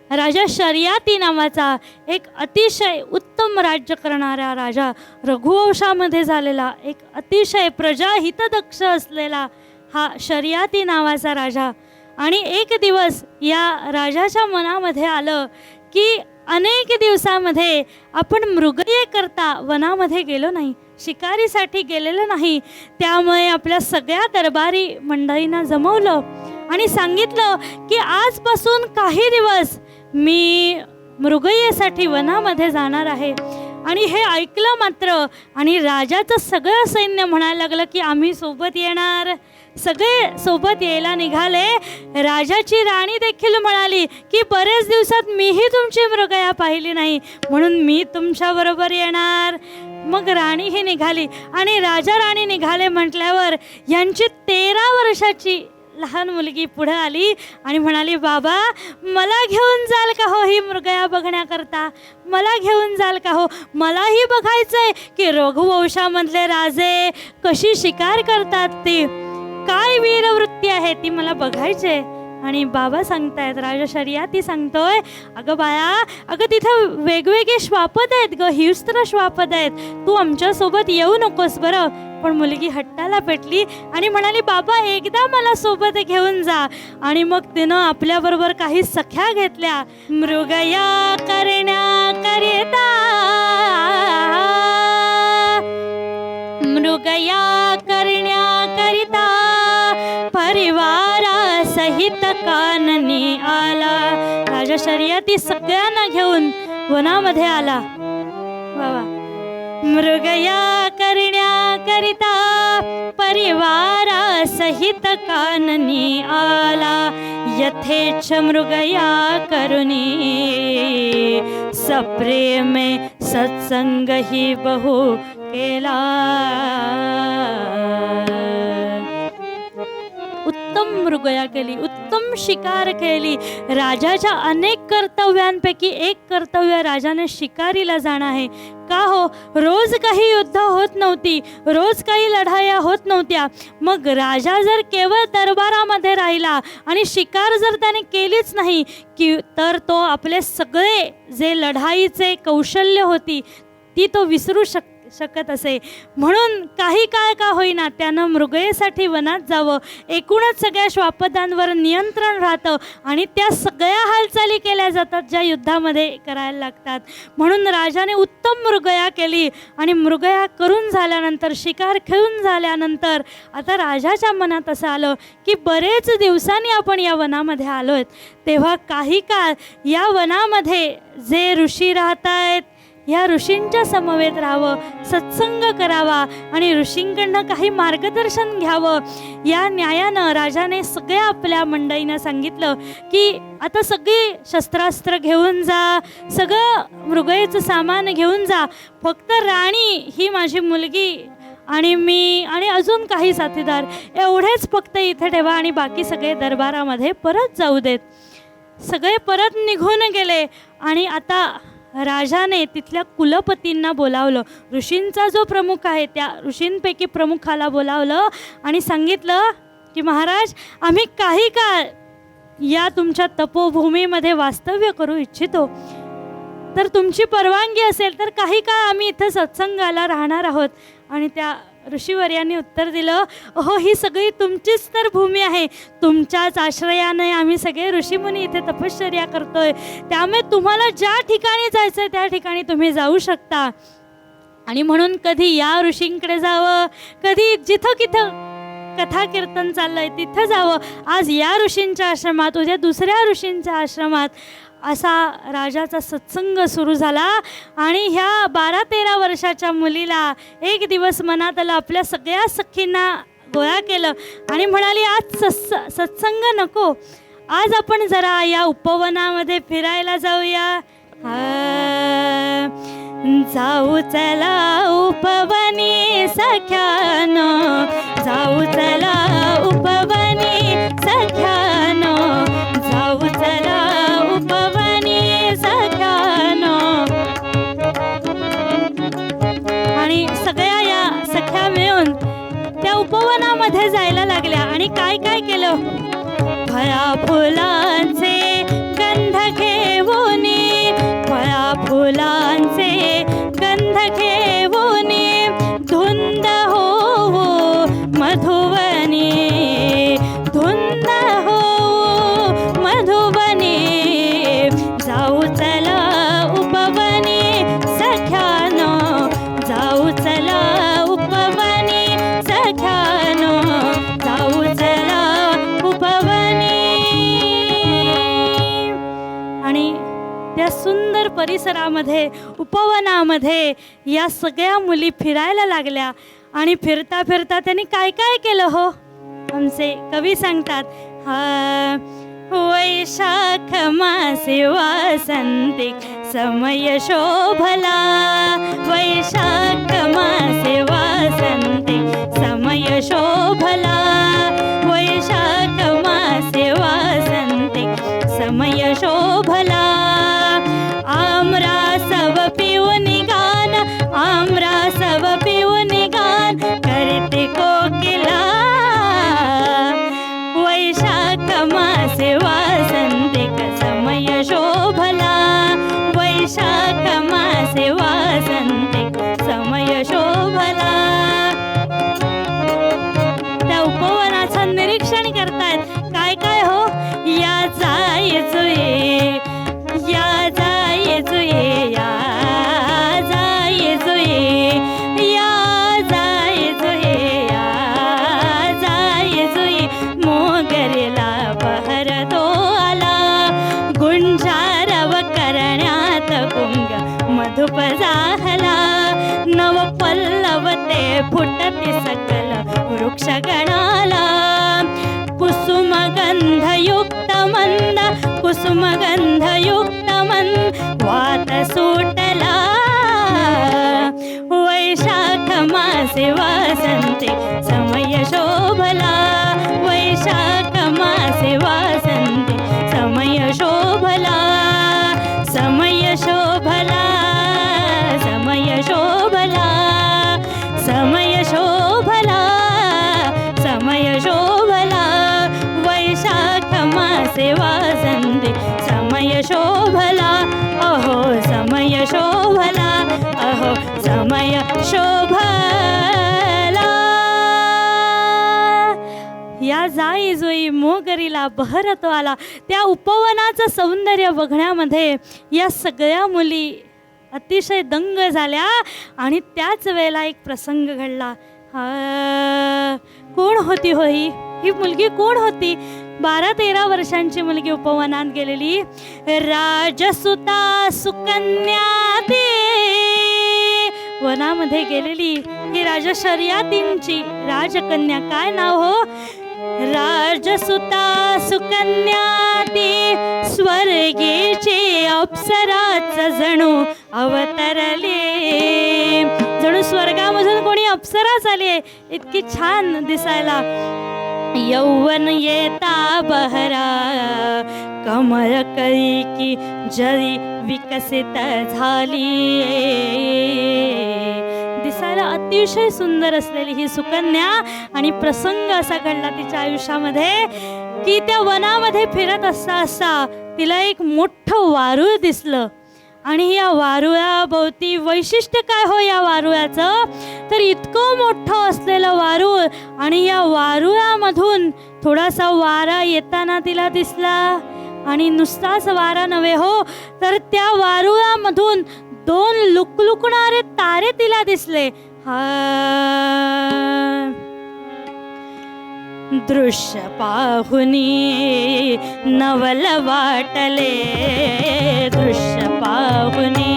राजा शर्याती नावाचा एक अतिशय उत्तम राज्य करणारा राजा, रघुवंशामध्ये झालेला एक अतिशय प्रजाहितदक्ष असलेला हा शर्याती नावाचा राजा. आणि एक दिवस या राजाच्या मनामध्ये आलं की अनेक दिवसामध्ये आपण मृगये करता वनामध्ये गेलो नाही, शिकारीसाठी गेलेलो नाही. त्यामुळे आपल्या सगळ्या दरबारी मंडळींना जमवलं आणि सांगितलं की आजपासून काही दिवस मी मृगयेसाठी वनामध्ये जाणार आहे. आणि हे ऐकलं मात्र आणि राजाचं सगळं सैन्य म्हणायला लागलं की आम्ही सोबत येणार. सगळे सोबत यायला निघाले. राजाची राणी देखील म्हणाली की बरेच दिवसात मीही तुमची मृगया पाहिली नाही, म्हणून मी तुमच्याबरोबर येणार. मग राणीही निघाली आणि राजा राणी निघाले म्हटल्यावर यांची 13 वर्षाची लहान मुलगी पुढे आली आणि म्हणाली, बाबा मला घेऊन जाल का हो ही मृगया बघण्याकरता, मला घेऊन जाल का हो, मलाही बघायचंय की रघुवंशामधले राजे कशी शिकार करतात, ती काय वीरवृत्ती आहे ती मला बघायचे. आणि बाबा सांगतायत, राजा शर्याती सांगतोय, अगं बाया, अगं तिथं वेगवेगळे श्वापद आहेत ग, हिंस्त्र श्वापद आहेत, तू आमच्यासोबत येऊ नकोस बरं. पण मुलगी हट्टाला पेटली आणि म्हणाली, बाबा एकदा मला सोबत घेऊन जा. आणि मग तिनं आपल्याबरोबर काही सख्या घेतल्या. मृगया करण्याकरिता, मृगया करण्याकरिता परिवारा सहित काननी आला. राजा शर्यती सगळ्यांना घेऊन वनामध्ये आला. बाबा, मृगया करण्याकरिता परिवारा सहित काननी आला. यथेच मृगया करुणी सप्रेमे सत्संग ही बहु केला. उत्तम मृगया केली, उत्तम शिकार केली. राजाच्या अनेक कर्तव्यांपैकी एक कर्तव्य राजाने शिकारीला जाणं आहे. का हो, रोज काही युद्ध होत नव्हती, रोज काही लढाया होत नव्हत्या. मग राजा जर केवळ दरबारामध्ये राहिला आणि शिकार जर त्याने केलीच नाही की तर तो आपले सगळे जे लढाईचे कौशल्य होती ती तो विसरू शकत असे. म्हणून काही काळ का होईना त्यानं मृगयेसाठी वनात जावं. एकूणच सगळ्या श्वापदांवर नियंत्रण राहतं आणि त्या सगळ्या हालचाली केल्या जातात ज्या युद्धामध्ये करायला लागतात. म्हणून राजाने उत्तम मृगया केली आणि मृगया करून झाल्यानंतर, शिकार खेळून झाल्यानंतर आता राजाच्या मनात असं आलं की बरेच दिवसांनी आपण या वनामध्ये आलोय, तेव्हा काही काळ या वनामध्ये जे ऋषी राहत आहेत या ऋषींच्या समवेत राहावं, सत्संग करावा आणि ऋषींकडनं काही मार्गदर्शन घ्यावं. या न्यायानं राजाने सगळ्या आपल्या मंडळींना सांगितलं की आता सगळी शस्त्रास्त्र घेऊन जा, सगळं मृगयेचं सामान घेऊन जा, फक्त राणी ही माझी मुलगी आणि मी आणि अजून काही साथीदार एवढेच फक्त इथे ठेवा आणि बाकी सगळे दरबारामध्ये परत जाऊ देत. सगळे परत निघून गेले आणि आता राजाने तिथल्या कुलपतींना बोलावलं. ऋषींचा जो प्रमुख आहे त्या ऋषींपैकी प्रमुखाला बोलावलं आणि सांगितलं की महाराज, आम्ही काही काळ या तुमच्या तपोभूमीमध्ये वास्तव्य करू इच्छितो. तर तुमची परवानगी असेल तर काही काळ आम्ही इथं सत्संगाला राहणार आहोत. आणि त्या ऋषीवर्यांनी उत्तर दिलं, हो, ही सगळी तुमचीच तर भूमी आहे. तुमच्याच आश्रयाने आम्ही सगळे ऋषीमुनी इथे तपश्चर्या करतोय. त्यामुळे तुम्हाला ज्या ठिकाणी जायचं आहे त्या ठिकाणी तुम्ही जाऊ शकता. आणि म्हणून कधी या ऋषींकडे जावं, कधी जिथं कथा कीर्तन चाललंय तिथं जावं. आज या ऋषींच्या आश्रमात, उद्या दुसऱ्या ऋषींच्या आश्रमात असा राजाचा सत्संग सुरू झाला. आणि ह्या 12-13 वर्षाच्या मुलीला एक दिवस मनात आलं, आपल्या सगळ्या सखींना गोळा केलं आणि म्हणाली, आज सत्संग नको, आज आपण जरा या उपवनामध्ये फिरायला जाऊया. जाऊ चला उपवनी सख्यानो, जाऊ चला उपवनी सख्यानो, जाऊ चला उपवनी सख्यानो. आणि सगळ्या या सख्या मिळून त्या उपवनामध्ये जायला लागल्या. आणि काय काय केलं, फळा फुलांचे गंध घेऊनी, फळा फुलांचे गंध घेऊनी, धुंद हो मधुवनी, धुंद हो मधुवनी. जाऊ चला उपवनी सख्यानो, जाऊ चला उपवनी सख्यानो, जाऊ चला उपवनी. आणि त्या सुंदर परिसरामध्ये, उपवनामध्ये या सगळ्या मुली फिरायला लागल्या. आणि फिरता फिरता त्यांनी काय काय केलं हो, आमचे कवी सांगतात, वैशाख मासे वासंतिक समय शोभला, वैशाख मासे वासंतिक समय शोभला, वैशाख मासे वासंतिक समय शोभला. आम्रासव पिऊन गान, आम्रासव पिऊन गान करते कोकिला, वैशाख मासे वासंतिक समय शोभला, वैशाख मासे वासंतिक समय शोभला. त्या उपवनाचं निरीक्षण करतायत. काय काय हो, या जायचोय, या जायचोय, या जायचोय, या जायचोय, या जायचोय. मोगरीला बहर तो आला, गुंजारव करण्यात गुंग मधुप झाला. नव पल्लव ते फुटती सकल वृक्षगणाला, कुसुमगंधयुक्त मंद, कुसुमगंधयुक्त मंद वात सुटला. वैशाख मासे वासंतिक समय शोभला, वैशाख मासे वासंतिक समय शोभला, समय शोभला, समय शोभला, समय शोभला, समय शोभला. वैशाख मासे वासंतिक समय शोभला, अहो समय शोभला, अहो समय शोभला. या जाई जुई मोगरीला बहरतो आला. त्या उपवनाचं सौंदर्य बघण्यामध्ये या सगळ्या मुली अतिशय दंग झाल्या. आणि त्याच वेळेला एक प्रसंग घडला. कोण होती हो ही मुलगी कोण होती? 12-13 वर्षांची मुलगी उपवनात गेलेली. राजसुता सुकन्या ती वनामध्ये गेलेली. ही राजशर्यतींची राजकन्या. काय नाव हो? राजसुता सुकन्या ती स्वर्गीची अप्सराच जणू अवतरली. जणू स्वर्गामधून कोणी अप्सराच आली, इतकी छान दिसायला. यौवन येता बहरा कमळ कळी की जरी विकसित झाली. दिसायला अतिशय सुंदर असलेली ही सुकन्या, आणि प्रसंग असा घडला तिच्या आयुष्यामध्ये की त्या वनामध्ये फिरत असता तिला एक मोठं वारूळ दिसलं. आणि या वारुळाभोवती वैशिष्ट्य काय हो या वारुळाचं, तर इतकं मोठं असलेलं वारूळ, आणि या वारुळामधून थोडासा वारा येताना तिला दिसला. आणि नुसताच वारा नव्हे हो, तर त्या वारुळामधून 2 लुकलुकणारे तारे तिला दिसले. दृश्य पाहुनी नवल वाटले, दृश्य पाहुनी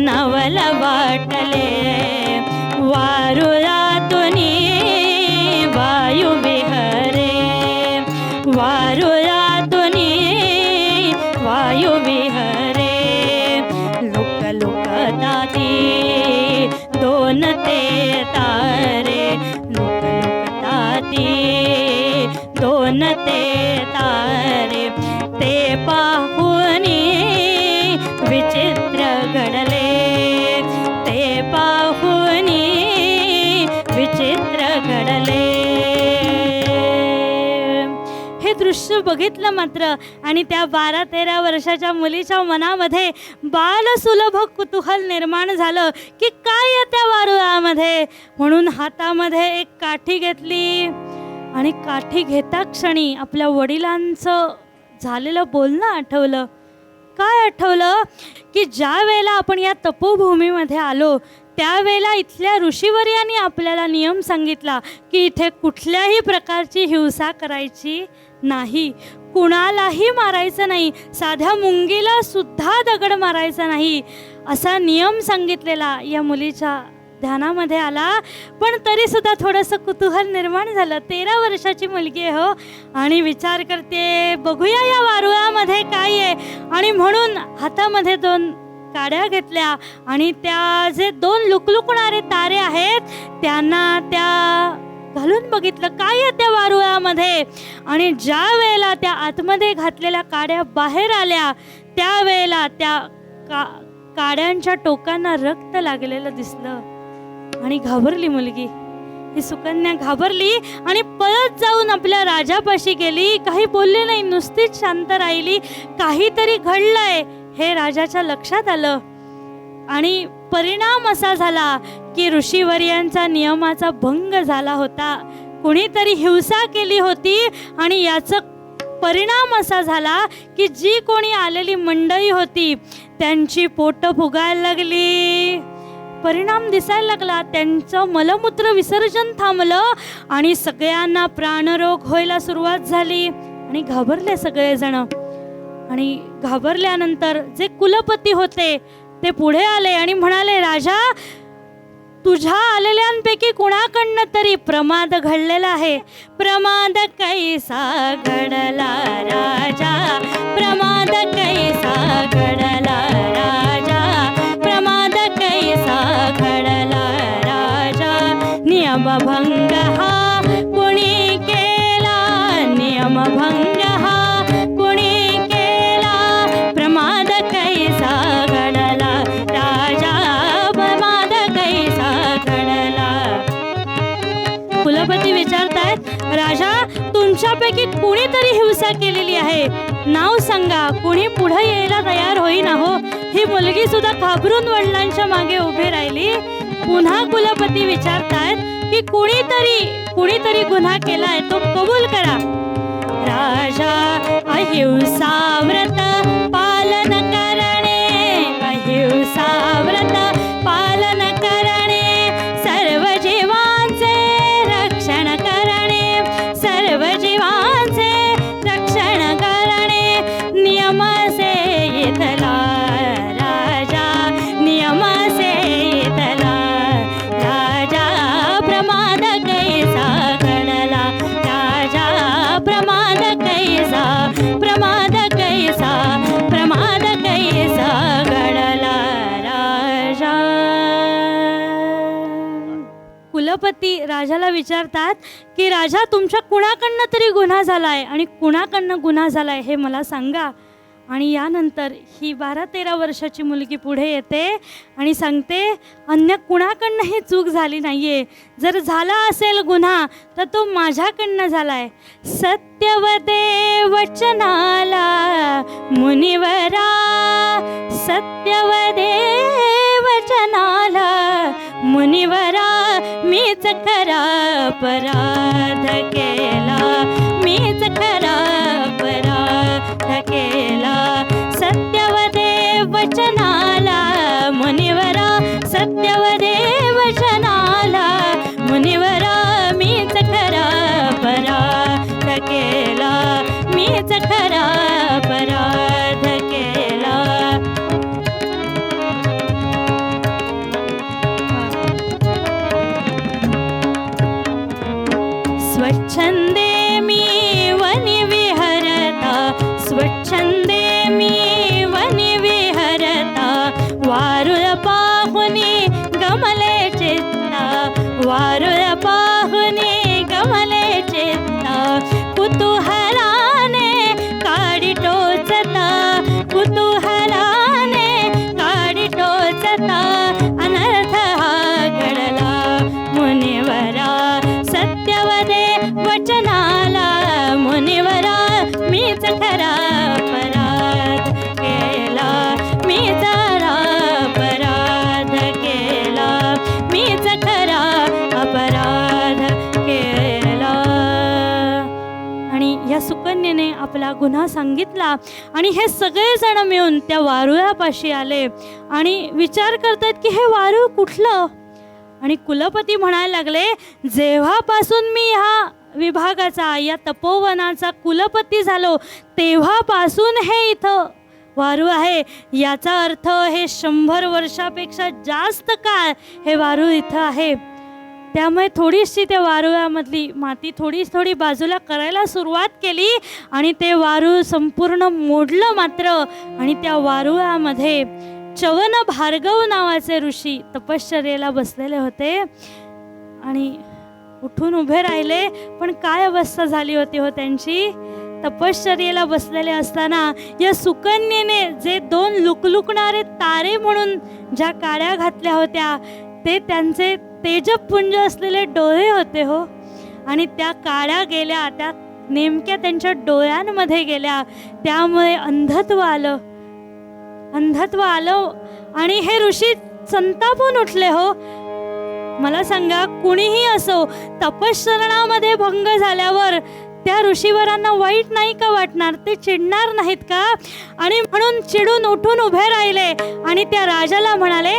नवल वाटले. वारुळातुनी वायू विहरे, वारुळातुनी वायू विहरे. लुक लुकताती 2 ते तारे, लुक लुकताती 2 ते तारे. ते पाहुनी विचित्र घडले, ते पाहुनी विचित्र घडले. हे दृश्य बघितलं मात्र, आणि त्या 12-13 वर्षाच्या मुलीच्या मनामध्ये बालसुलभ कुतूहल निर्माण झालं की काय आहे त्या वारुळामध्ये. म्हणून हातामध्ये एक काठी घेतली, आणि काठी घेता क्षणी आपल्या वडिलांचं झालेलं बोलणं आठवलं. काय आठवलं की ज्या वेळेला आपण या तपोभूमीमध्ये आलो त्यावेळेला इथल्या ऋषीवर्यांनी आपल्याला नियम सांगितला की इथे कुठल्याही प्रकारची हिंसा करायची नाही, कुणालाही मारायचं नाही, साध्या मुंगीला सुद्धा दगड मारायचा नाही, असा नियम सांगितलेला या मुलीच्या ध्यानामध्ये आला. पण तरी सुद्धा थोडंसं कुतूहल निर्माण झालं. 13 वर्षाची मुलगी आहे हो, आणि विचार करते बघूया या वारुळामध्ये काय आहे. आणि म्हणून हातामध्ये 2 काड्या घेतल्या, आणि त्या जे 2 लुकलुकणारे तारे आहेत त्यांना त्या घालून बघितलं काय आहे त्या वारुळामध्ये. आणि ज्या वेळेला त्या आतमध्ये घातलेल्या काड्या बाहेर आल्या त्यावेळेला त्या काड्यांच्या टोकांना रक्त लागलेलं दिसलं. आणि घाबरली मुलगी, ही सुकन्या घाबरली आणि पळत जाऊन आपल्या राजापाशी गेली. काही बोलले नाही, नुसतीच शांत राहिली. काहीतरी घडलंय हे राजाच्या लक्षात आलं, आणि परिणाम असा झाला की ऋषीवर्यांचा नियमाचा भंग झाला होता, कुणीतरी हिंसा केली होती. आणि याचा परिणाम असा झाला की जी कोणी आलेली मंडळी होती त्यांची पोटं फुगायला लागली. परिणाम दिसायला लागला, त्यांचं मलमूत्र विसर्जन थांबलं, आणि सगळ्यांना प्राणरोग व्हायला सुरुवात झाली. आणि घाबरले सगळेजण. आणि घाबरल्यानंतर जे कुलपती होते ते पुढे आले आणि म्हणाले, राजा, तुझ्या आलेल्यांपैकी कुणाकडनं तरी प्रमाद घडलेला आहे. प्रमाद कैसा घडला राजा, प्रमाद कैसा घडला राजा, प्रमाद कैसा घडला राजा. नियमभंग हा कुणी केला, नियमभंग हा कुणी केला. प्रमाद कैसा घडला राजा, प्रमाद कैसा घडला. कुलपती विचारतायत, राजा, तुमच्यापैकी कुणीतरी हिंसा केलेली आहे, नाव सांगा. कुणी पुढे यायला तयार होईना हो. ही मुलगी सुद्धा घाबरून वडिलांच्या मागे उभी राहिली. पुन्हा कुलपती विचारतायत की कुणीतरी गुन्हा केलाय, तो कबूल करा. राजा, अहिंसा व्रत पालन करणे, अहिंसा व्रत पालन करणे, सर्व जीवांचे रक्षण करणे, सर्व जीवांचे रक्षण करणे. नियम से इथला राजा, नियम से इथला राजा. प्रमाद कैसा घडला राजा, प्रमाद कैसा, प्रमाद कैसा कुलपती राजाला विचारतात की राजा, तुमच्या कुणाकडनं तरी गुन्हा झाला आहे आणि कुणाकडनं गुन्हा झाला आहे हे मला सांगा. आणि यानंतर ही 12-13 वर्षाची मुलगी पुढे येते आणि सांगते, अन्य कुणाकडनंही चूक झाली नाही आहे. जर झाला असेल गुन्हा तर तो माझ्याकडनं झाला आहे. सत्यवदे वचनाला मुनिवरा, सत्यवदे वचनाला मुनिवरा, मीच खरा अपराध केला, मीच खरा अपराध केला. सत्यवदे वचनाला मुनिवरा, सत्यवदे वचनाला मुनिवरा, मीच खरा अपराध केला, मीच खरा अपराध केला. स्वच्छंदे मी वनी विहरता, स्वच्छंदे मी वनी विहरता, वारुळ पाहुनी गमले चित्ता, वारुळ पाहुनी गमले चित्ता. कुतूहलाने काडी टोचता, कुतूहलाने काडी टोचता, अनर्थ हा घडला मुनिवरा. सत्यवदे वचनाला मुनिवरा, मीच खरा अपराध केला, मीच खरा अपराध केला, मीच खरा अपराध केला. आणि या सुकन्येने आपला गुन्हा सांगितला आणि हे सगळेजण मिळून त्या वारुळापाशी आले आणि विचार करतात की हे वारुळ कुठलं. आणि कुलपती म्हणायला लागले, जेव्हापासून मी ह्या विभागाचा, या तपोवनाचा कुलपती झालो तेव्हापासून हे इथं वारूळ आहे. याचा अर्थ हे 100 वर्षापेक्षा जास्त काळ हे वारूळ इथं आहे. त्यामुळे थोडीशी त्या वारुळामधली माती थोडी बाजूला करायला सुरुवात केली आणि ते वारूळ संपूर्ण मोडलं मात्र. आणि त्या वारुळामध्ये च्यवन भार्गव नावाचे ऋषी तपश्चर्येला बसलेले होते आणि उठून उभे राहिले. पण काय अवस्था झाली होती हो त्यांची. तपश्चर्येला बसलेले असताना या सुकन्येने जे 2 लुकलुकणारे तारे म्हणून ज्या काड्या घातल्या होत्या ते त्यांचे तेजपुंज असलेले डोळे होते हो. आणि त्या काड्या गेल्या, त्या नेमक्या त्यांच्या डोळ्यांमध्ये गेल्या. त्यामुळे अंधत्व आलं आणि हे ऋषी संतापून उठले हो. मला सांगा, कुणीही असो, तपश्चरणामध्ये भंग झाल्यावर त्या ऋषीवरांना वाईट नाही का वाटणार? ते चिडणार नाहीत का? आणि म्हणून चिडून उठून उभे राहिले आणि त्या राजाला म्हणाले,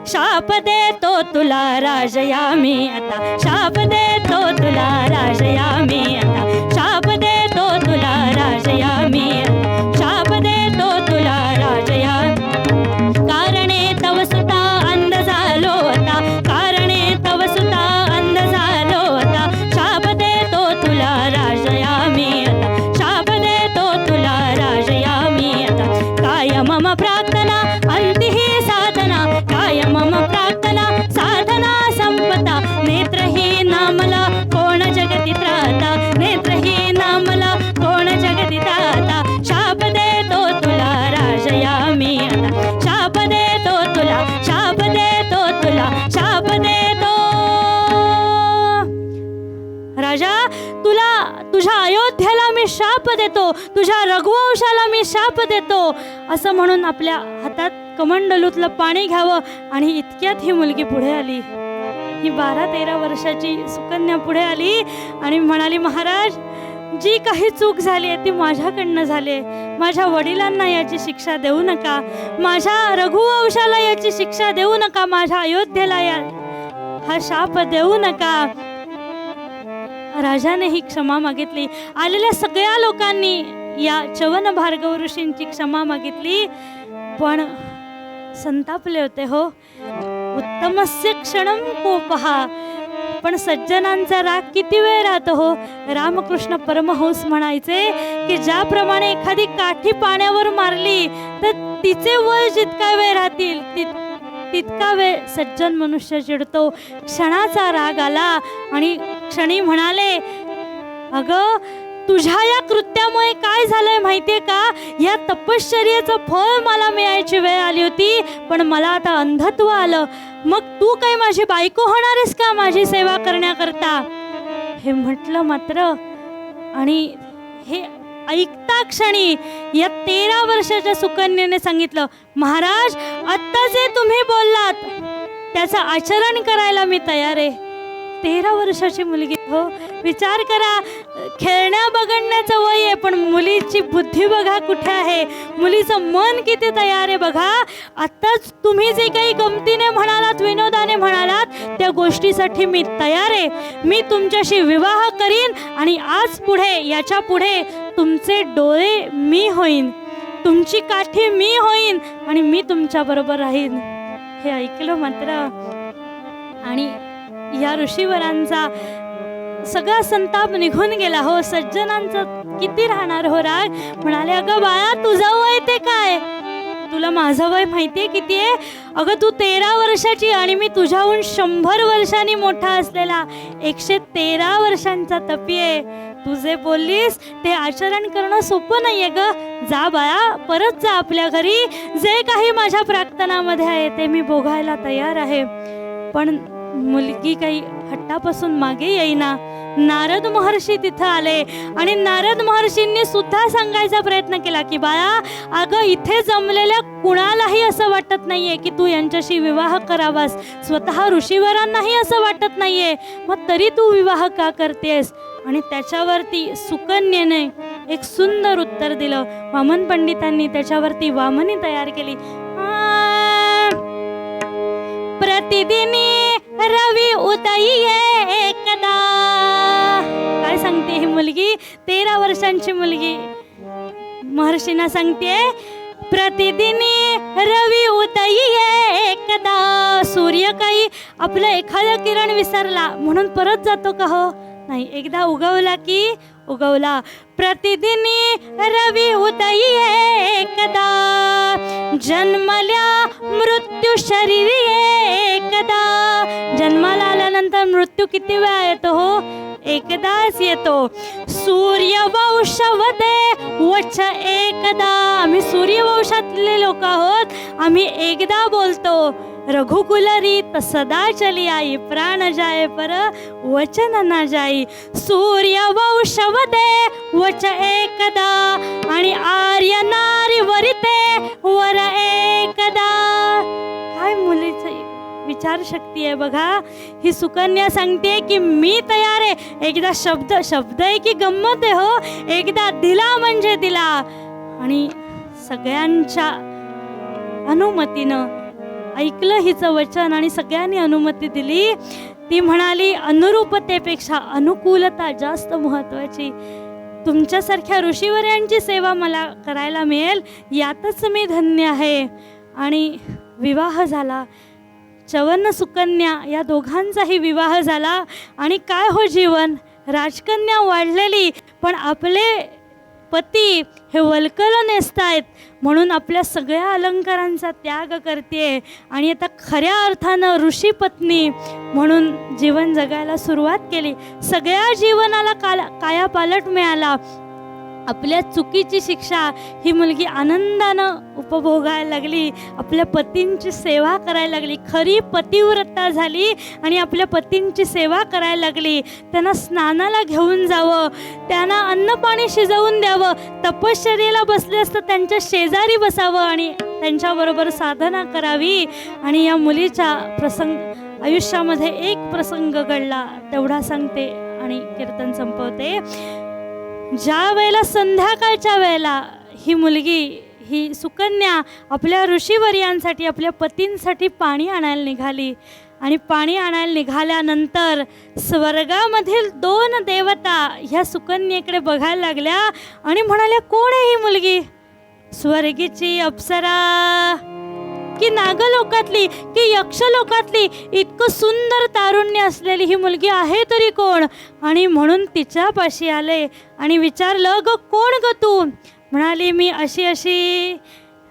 शाप देतो तुला राजयामी आता, शाप देतो तुला राजयामी आता, शाप देतो तुला राजयामी आता, शाप देतो तुला राजया. कारणे तव सुता अंध झालो आता, कारणे तव सुता अंध झालो आता, शाप देतो तुला राजयामी आता, शाप देतो तुला राजयामी आता. काय मम प्रार्थना अंतिही साधना, काय मम प्रार्थना साधना संपता, नेत्रहीन मला कोण जगती त्राता, नेत्रहीन मला कोण जगती त्राता. शाप देतो तुला राजयामी आता, शाप देतो तुला, शाप देतो तुला, शाप देतो. राजा, तुला तुझ्या अयोध्येला मी शाप देतो, तुझ्या रघुवंशाला मी शाप देतो असं म्हणून आपल्या हातात कमंडलूतलं पाणी घ्यावं. आणि इतक्यात ही मुलगी पुढे आली. ही 12-13 वर्षाची सुकन्या पुढे आली आणि म्हणाली, महाराज, जी काही चूक झाली आहे ती माझ्याकडनं झाली आहे. माझ्या वडिलांना याची शिक्षा देऊ नका, माझ्या रघुवंशाला याची शिक्षा देऊ नका, माझ्या अयोध्येला हा शाप देऊ नका. राजाने ही क्षमा मागितली. आलेल्या सगळ्या लोकांनी या च्यवन भार्गव ऋषींची क्षमा मागितली, पण संतापले होते हो. उत्तमस्य क्षणम कोपहा, पण सज्जनांचा राग किती वेळ राहतो हो. रामकृष्ण परमहंस म्हणायचे की ज्याप्रमाणे एखादी काठी पाण्यावर मारली तर तिचे वय जितका वेळ राहतील तितका वेळ सज्जन मनुष्य चिडतो. क्षणाचा राग आला आणि क्षणी म्हणाले, अगं तुझ्या या कृत्यामुळे काय झालंय माहितीये का, या तपश्चर्येचं फळ मला मिळायची वेळ आली होती, पण मला आता अंधत्व आलं. मग तू काही माझी बायको होणारेस का माझी सेवा करण्याकरता? हे म्हटलं मात्र आणि हे ऐकता क्षणी या 13 वर्षाच्या सुकन्येने सांगितलं, महाराज आत्ता जे तुम्ही बोललात त्याचं आचरण करायला मी तयार आहे. 13 वर्षाची मुलगी हो, विचार करा, खेळण्या बघण्याचं वय आहे, पण मुलीची बुद्धी बघा कुठे आहे, मुलीचं मन किती तयार आहे बघा. आत्ताच तुम्ही जे काही गमतीने म्हणालात, विनोदाने म्हणालात, त्या गोष्टीसाठी मी तयार आहे. मी तुमच्याशी विवाह करीन आणि आज पुढे, याच्या पुढे तुमचे डोळे मी होईन, तुमची काठी मी होईन आणि मी तुमच्याबरोबर राहीन. हे ऐकलं मात्र आणि या ऋषीवरांचा सगळा संताप निघून गेला हो. सज्जनांचं किती राहणार हो राग. म्हणाले, अगं बाळा तुझं वय ते काय, तुला माझं वय माहितीये किती आहे? अगं तू 13 वर्षाची आणि मी तुझ्याहून 100 वर्षांनी मोठा असलेला 113 वर्षांचा तपी आहे. तू जे बोललीस ते आचरण करणं सोपं नाहीये ग. जा बाळा, परत जा आपल्या घरी. जे काही माझ्या प्रार्थनामध्ये आहे ते मी भोगायला तयार आहे. पण मुलगी काही हट्टापासून मागे येईना. नारद महर्षी तिथं आले आणि नारद महर्षींनी सुद्धा सांगायचा प्रयत्न केला की बाळा, अगं इथे जमलेल्या कुणालाही असं वाटत नाहीये की तू यांच्याशी विवाह करावास. स्वतः ऋषीवरांनाही असं वाटत नाहीये, मग तरी तू विवाह का करतेस? आणि त्याच्यावरती सुकन्येने एक सुंदर उत्तर दिलं. वामन पंडितांनी त्याच्यावरती वामनी तयार केली. प्रतिदिनी रवी उदयी एकदा. काय सांगते ही मुलगी, 13 वर्षांची मुलगी महर्षींना सांगते, प्रतिदिनी रवी उदयी एकदा. सूर्य काही आपलं एखादं किरण विसरला म्हणून परत जातो का हो? नाही, एकदा उगवला की उगवला. प्रतिदिनी रवी उदयी एकदा, जन्मल्या मृत्यू शरीरी एकदा. जन्माला आल्यानंतर मृत्यू किती वेळा येतो हो? एकदाच येतो. सूर्यवंशवदे वच एकदा. आम्ही सूर्यवंशातले लोक आहोत, आम्ही एकदा बोलतो. रघुकुलरीत सदा चली आई, प्राण जाय पर वचन न जाई. सूर्यवंशवदे वच एकदा आणि आर्य नारी वरिते वर एकदा. काय मुलीचं विचारशक्ती आहे बघा. ही सुकन्या सांगते की मी तयार आहे. एकदा शब्द आहे की गंमत आहे हो. एकदा दिला म्हणजे दिला. आणि सगळ्यांच्या अनुमतीनं ऐकलं हिचं वचन आणि सगळ्यांनी अनुमती दिली. ती म्हणाली, अनुरूपतेपेक्षा अनुकूलता जास्त महत्त्वाची. तुमच्यासारख्या ऋषीवर्यांची सेवा मला करायला मिळेल यातच मी धन्य आहे. आणि विवाह झाला. चवन सुकन्या या दोघांचाही विवाह झाला. आणि काय हो जीवन, राजकन्या वाढलेली, पण आपले पती हे वल्कल नेसतायत म्हणून आपल्या सगळ्या अलंकारांचा त्याग करते आणि आता खऱ्या अर्थानं ऋषी पत्नी म्हणून जीवन जगायला सुरुवात केली. सगळ्या जीवनाला कायापालट मिळाला. आपल्या चुकीची शिक्षा ही मुलगी आनंदानं उपभोगायला लागली. आपल्या पतींची सेवा करायला लागली. खरी पतिव्रता झाली आणि आपल्या पतींची सेवा करायला लागली. त्यांना स्नानाला घेऊन जावं, त्यांना अन्नपाणी शिजवून द्यावं, तपश्चर्येला बसले असतं त्यांच्या शेजारी बसावं आणि त्यांच्याबरोबर साधना करावी. आणि या मुलीच्या आयुष्यामध्ये एक प्रसंग घडला तेवढा सांगते आणि कीर्तन संपवते. ज्या वेळेला संध्याकाळच्या वेळेला ही मुलगी, ही सुकन्या आपल्या ऋषीवर्यांसाठी, आपल्या पतींसाठी पाणी आणायला निघाली. आणि पाणी आणायला निघाल्यानंतर स्वर्गामधील 2 देवता ह्या सुकन्येकडे बघायला लागल्या आणि म्हणाल्या, कोण आहे ही मुलगी? स्वर्गीची अप्सरा की नागलोकातली की यक्षलोकातली? इतकं सुंदर तारुण्य असलेली ही मुलगी आहे तरी कोण? आणि म्हणून तिच्यापाशी आले आणि विचारलं, ग कोण ग तू? म्हणाली, मी अशी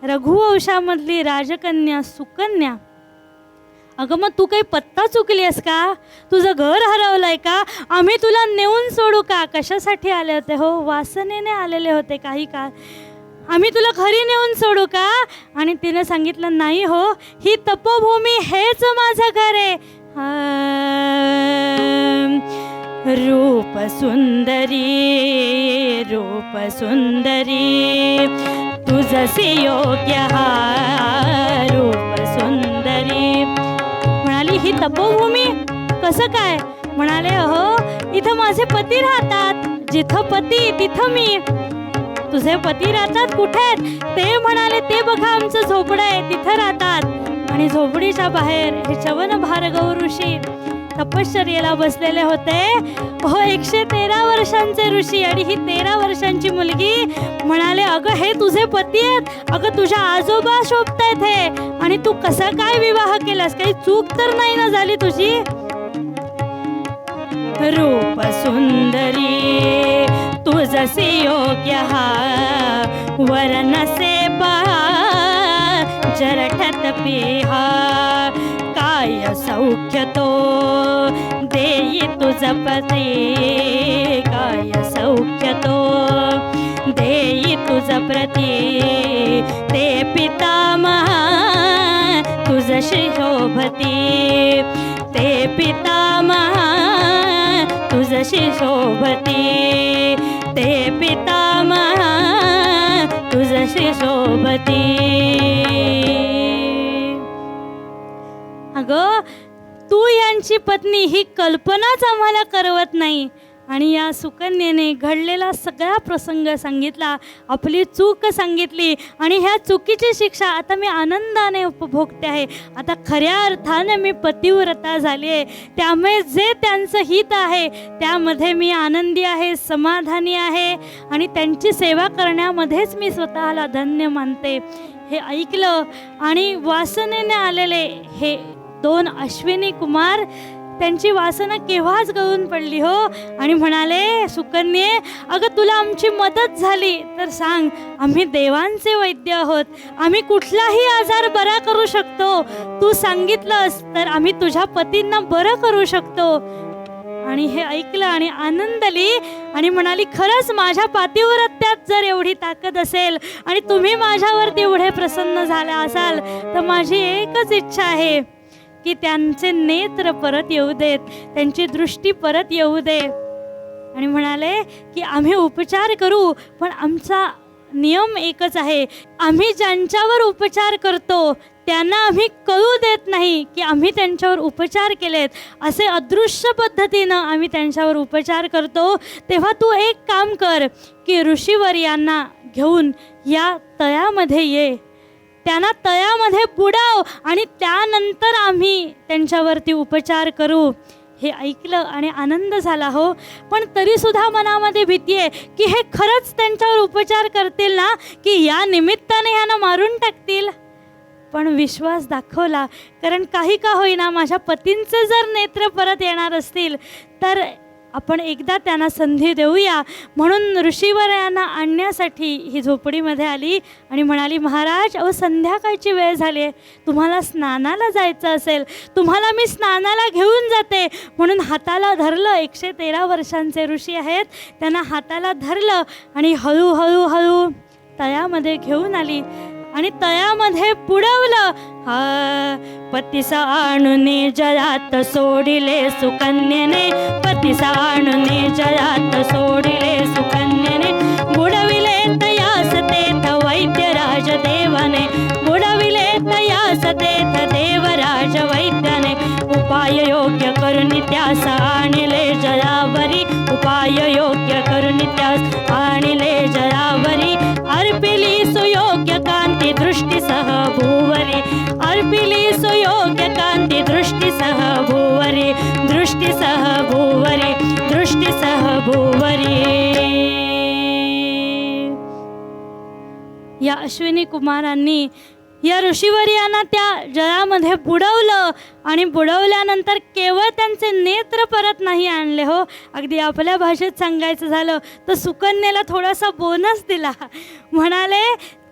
रघुवंशामधली राजकन्या सुकन्या. अगं मग तू काही पत्ता चुकली आहेस का? तुझं घर हरवलं आहे का? आम्ही तुला नेऊन सोडू का? कशासाठी आले होते हो? वासनेने आलेले होते काही काळ. आम्ही तुला घरी नेऊन सोडू का? आणि तिने सांगितलं नाही हो, ही तपोभूमी हेच माझं घर आहे. रूप सुंदरी रूप सुंदरी तुझसी योग्य हा रूप सुंदरी. म्हणाली ही तपोभूमी कसं काय? म्हणाले अहो इथं माझे पती राहतात, जिथं पती तिथं मी. तुझे पती राहतात कुठे? ते म्हणाले ते बघा आमचं झोपडं आहे तिथं राहतात. आणि झोपडीच्या बाहेर हे चवन भार्गव ऋषी तपश्चर्येला बसलेले होते. हो 113 वर्षांचे ऋषी आणि ही 13 वर्षांची मुलगी. म्हणाले अगं हे तुझे पती आहेत, अगं तुझ्या आजोबा शोभतायत हे, आणि तू कसा काय विवाह केलास? काही चूक तर नाही ना झाली तुझी? रूप सुंदरी तुझसी योग्य हा वरनसे जरठत पिहा. काय सौख्य तो देई तुझ पती, काय सौख्य तो देई तुझ प्रती. ते पितामह तुझशी शोभती, ते पितामह तुझशी शोभती, ते पितामह तुझशी शोभती. अगं तू यांची पत्नी ही कल्पनाच आम्हाला करवत नाही. आणि या सुकन्येने घडलेला सगळा प्रसंग सांगितला, आपली चूक सांगितली, आणि ह्या चुकीची शिक्षा आता मी आनंदाने उपभोगते आहे. आता खऱ्या अर्थाने मी पतिव्रता झाली आहे. त्यामुळे जे त्यांचं हित आहे त्यामध्ये मी आनंदी आहे, समाधानी आहे, आणि त्यांची सेवा करण्यामध्येच मी स्वतःला धन्य मानते. हे ऐकलं आणि वासनेने आलेले हे 2 अश्विनी कुमार त्यांची वासना केव्हाच गळून पडली हो. आणि म्हणाले सुकन्ये अगं तुला आमची मदत झाली तर सांग, आम्ही देवांचे वैद्य आहोत, आम्ही कुठलाही आजार बरा करू शकतो. तू सांगितलंस तर आम्ही तुझ्या पतींना बरं करू शकतो. आणि हे ऐकलं आणि आनंदली आणि म्हणाली खरंच माझ्या पातिव्रत्यात जर एवढी ताकद असेल आणि तुम्ही माझ्यावरती एवढे प्रसन्न झाले असाल तर माझी एकच इच्छा आहे की त्यांचे नेत्र परत येऊ देत, त्यांची दृष्टी परत येऊ दे. आणि म्हणाले की आम्ही उपचार करू, पण आमचा नियम एकच आहे, आम्ही ज्यांच्यावर उपचार करतो त्यांना आम्ही कळू देत नाही की आम्ही त्यांच्यावर उपचार केलेत. असे अदृश्य पद्धतीनं आम्ही त्यांच्यावर उपचार करतो. तेव्हा तू एक काम कर की ऋषीवर्यांना घेऊन या तळ्यामध्ये ये, त्यांना तळ्यामध्ये बुडाव आणि त्यानंतर आम्ही त्यांच्यावरती उपचार करू. हे ऐकलं आणि आनंद झाला हो. पण तरीसुद्धा मनामध्ये भीती आहे की हे खरंच त्यांच्यावर उपचार करतील ना, की या निमित्ताने ह्यांना मारून टाकतील. पण विश्वास दाखवला, कारण काही का होईना माझ्या पतींचे जर नेत्र परत येणार असतील तर आपण एकदा त्यांना संधी देऊया. म्हणून ऋषीवर्यांना आणण्यासाठी ही झोपडीमध्ये आली आणि म्हणाली महाराज अहो संध्याकाळची वेळ झाली आहे, तुम्हाला स्नानाला जायचं असेल, तुम्हाला मी स्नानाला घेऊन जाते. म्हणून हाताला धरलं, 113 वर्षांचे ऋषी आहेत, त्यांना हाताला धरलं आणि हळूहळू हळू तळ्यामध्ये घेऊन आली आणि तळ्यामध्ये बुडवलं. पतीसा आणूने जळात सोडिले सुकन्येने, पतीसा आणूने जळात सोडिले सुकन्येने. बुडविले तयास तेथ वैद्यराज देवाने, बुडविले तयास तेथ देवराज वैद्याने. उपाय योग्य करून त्यास आणले जळावरी, उपाय योग्य करून त्यास आणले जळावरी. अर्पिली सुयोग्य कांती दृष्टीसह भूवरी, अर्पिली सुयोग्य कांती दृष्टीसह भूवरी, दृष्टीसह भूवरी, दृष्टीसह भूवरी. या अश्विनी कुमारांनी या ऋषीवर्यांना त्या जळामध्ये बुडवलं आणि बुडवल्यानंतर केवळ त्यांचे नेत्र परत नाही आणले हो. अगदी आपल्या भाषेत सांगायचं झालं तर सुकन्येला थोडासा बोनस दिला. म्हणाले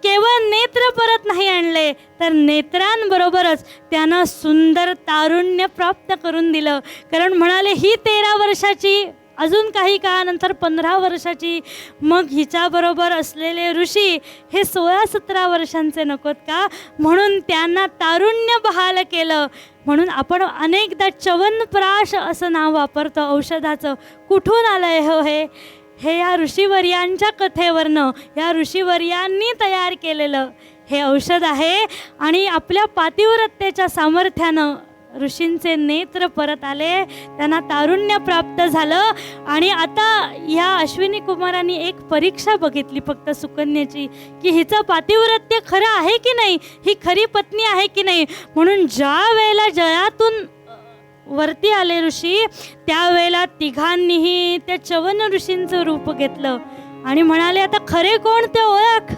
केवळ नेत्र परत नाही आणले, तर नेत्रांबरोबरच त्यानं सुंदर तारुण्य प्राप्त करून दिलं. कारण म्हणाले ही 13 वर्षाची, अजून काही काळानंतर 15 वर्षाची, मग हिच्याबरोबर असलेले ऋषी हे 16-17 वर्षांचे नकोत का? म्हणून त्यांना तारुण्य बहाल केलं. म्हणून आपण अनेकदा च्यवनप्राश असं नाव वापरतो औषधाचं. कुठून आलं हो हे या ऋषीवर्यांच्या कथेवरनं, या ऋषीवर्यांनी तयार केलेलं हे औषध आहे. आणि आपल्या पातिव्रत्याच्या सामर्थ्यानं ऋषींचे नेत्र परत आले, त्यांना तारुण्य प्राप्त झालं. आणि आता या अश्विनी कुमारांनी एक परीक्षा बघितली फक्त सुकन्येची, की हिचं पातिव्रत्य खरं आहे की नाही, ही खरी पत्नी आहे की नाही. म्हणून ज्या वेळेला जळातून वरती आले ऋषी, त्यावेळेला तिघांनीही त्या च्यवन ऋषींचं रूप घेतलं आणि म्हणाले आता खरे कोण ते ओळख,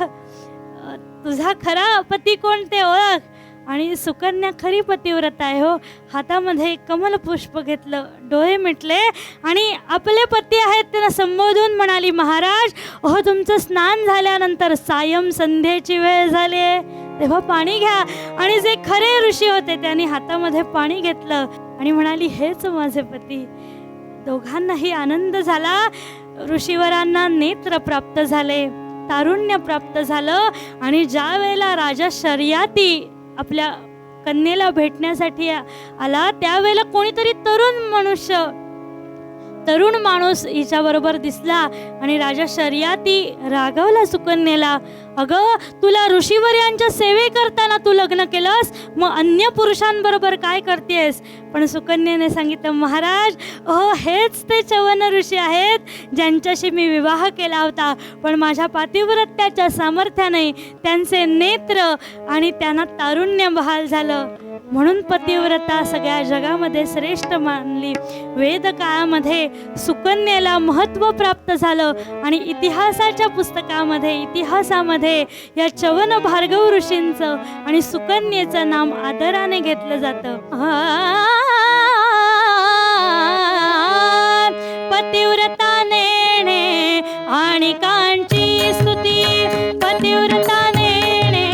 तुझा खरा पती कोण ते ओळख. आणि सुकन्या खरी पतिव्रता आहे हो. हातामध्ये कमल पुष्प घेतलं, डोळे मिटले आणि आपले पती आहेत त्यांना संबोधून म्हणाली, महाराज अहो तुमचं स्नान झाल्यानंतर सायं संध्येची वेळ झाली, तेव्हा पाणी घ्या. आणि जे खरे ऋषी होते त्यांनी हातामध्ये पाणी घेतलं आणि म्हणाली हेच माझे पती. दोघांनाही आनंद झाला. ऋषीवरांना नेत्र प्राप्त झाले, तारुण्य प्राप्त झालं. आणि ज्या वेळेला राजा शर्याती आपल्या कन्येला भेटण्यासाठी आला, त्यावेळेला कोणीतरी तरुण माणूस हिच्याबरोबर दिसला आणि राजा शर्याती रागवला सुकन्येला, अगं तुला ऋषीवर्यांच्या सेवे करताना तू लग्न केलंस, मग अन्य पुरुषांबरोबर काय करतेस. पण सुकन्येने सांगितलं, महाराज अहो हेच ते च्यवन ऋषी आहेत ज्यांच्याशी मी विवाह केला होता, पण माझ्या पातिव्रत्याच्या सामर्थ्याने त्यांचे नेत्र आणि त्यांना तारुण्य बहाल झालं. म्हणून पतिव्रता सगळ्या जगामध्ये श्रेष्ठ मानली. वेद काळामध्ये सुकन्येला महत्त्व प्राप्त झालं आणि इतिहासाच्या पुस्तकामध्ये, इतिहासामध्ये या च्यवन भार्गव ऋषींचं आणि सुकन्येचं नाम आदराने घेतलं जातं. पतिव्रता नेणे आणि कांची स्तुती, पतिव्रता नेणे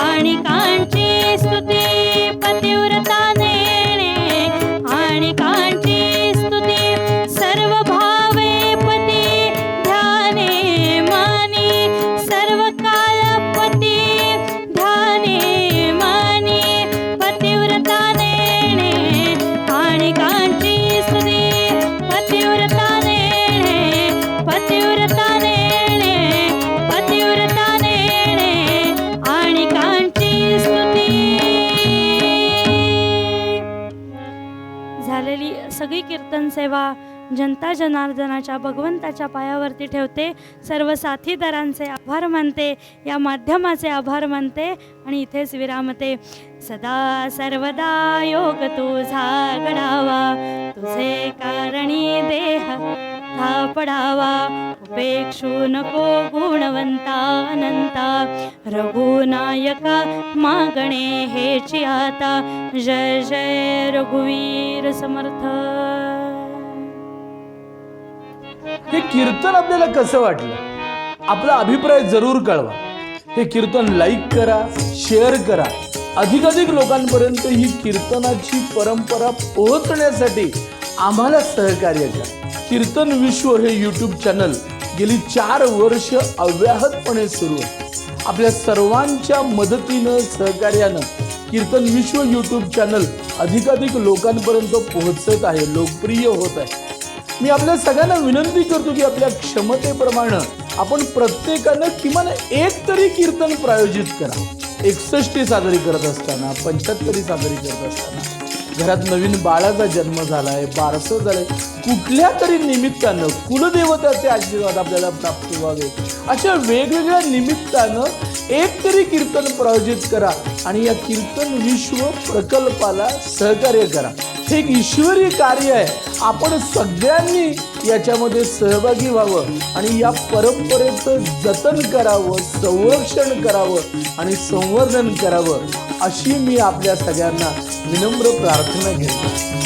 आणि कांची स्तुती, पतिव्रता नेणे आणि कांची स्तुती, सर्व भावे पती ध्याने मानी, सर्व काळ पती ध्याने मानी, पतिव्रता नेणे आणि कांची स्तुती, पतिव्रता नेणे, पतिव्रता नेणे, पतिव्रता नेणे आणि कांची स्तुती. झालेली सगळी कीर्तन सेवा जनता जनार्दनाच्या भगवंताच्या पायावरती ठेवते. सर्व साथीदारांचे आभार मानते, या माध्यमाचे आभार मानते आणि इथेच विरामते. सदा सर्वदा योग तुझा घडावा, तुझे कारणी देह पडावा, उपेक्षू नको गुणवंता अनंता, रघुनायका मागणे हेची आता, जय जय रघुवीर समर्थ. हे कीर्तन आपल्याला कसं वाटलं, आपला अभिप्राय जरूर कळवा. हे कीर्तन लाईक करा, शेअर करा. अधिकाधिक लोकांपर्यंत ही कीर्तनाची परंपरा पोहोचण्यासाठी आम्हाला सहकार्य करा. कीर्तन विश्व हे यूट्यूब चॅनल गेली 4 वर्ष अव्याहतपणे सुरू आहे. आपल्या सर्वांच्या मदतीनं, सहकार्यानं कीर्तन विश्व यूट्यूब चॅनल अधिकाधिक लोकांपर्यंत पोहोचत आहे, लोकप्रिय होत आहे. मी आपल्या सगळ्यांना विनंती करतो की आपल्या क्षमतेप्रमाणे आपण प्रत्येकानं किमान एक तरी कीर्तन प्रायोजित करा. 61 साजरी करत असताना, 75 साजरी करत असताना, घरात नवीन बाळाचा जन्म झालाय, बारसं झालंय, कुठल्या तरी निमित्तानं कुलदेवताचे आशीर्वाद आपल्याला प्राप्त व्हावे, अशा वेगवेगळ्या निमित्तानं एक तरी कीर्तन प्रायोजित करा आणि या कीर्तन विश्व प्रकल्पाला सहकार्य करा. हे एक ईश्वरी कार्य आहे. आपण सगळ्यांनी याच्यामध्ये सहभागी व्हावं आणि या परंपरेचं जतन करावं, संरक्षण करावं आणि संवर्धन करावं, अशी मी आपल्या सगळ्यांना विनम्र प्रार्थना घेतो.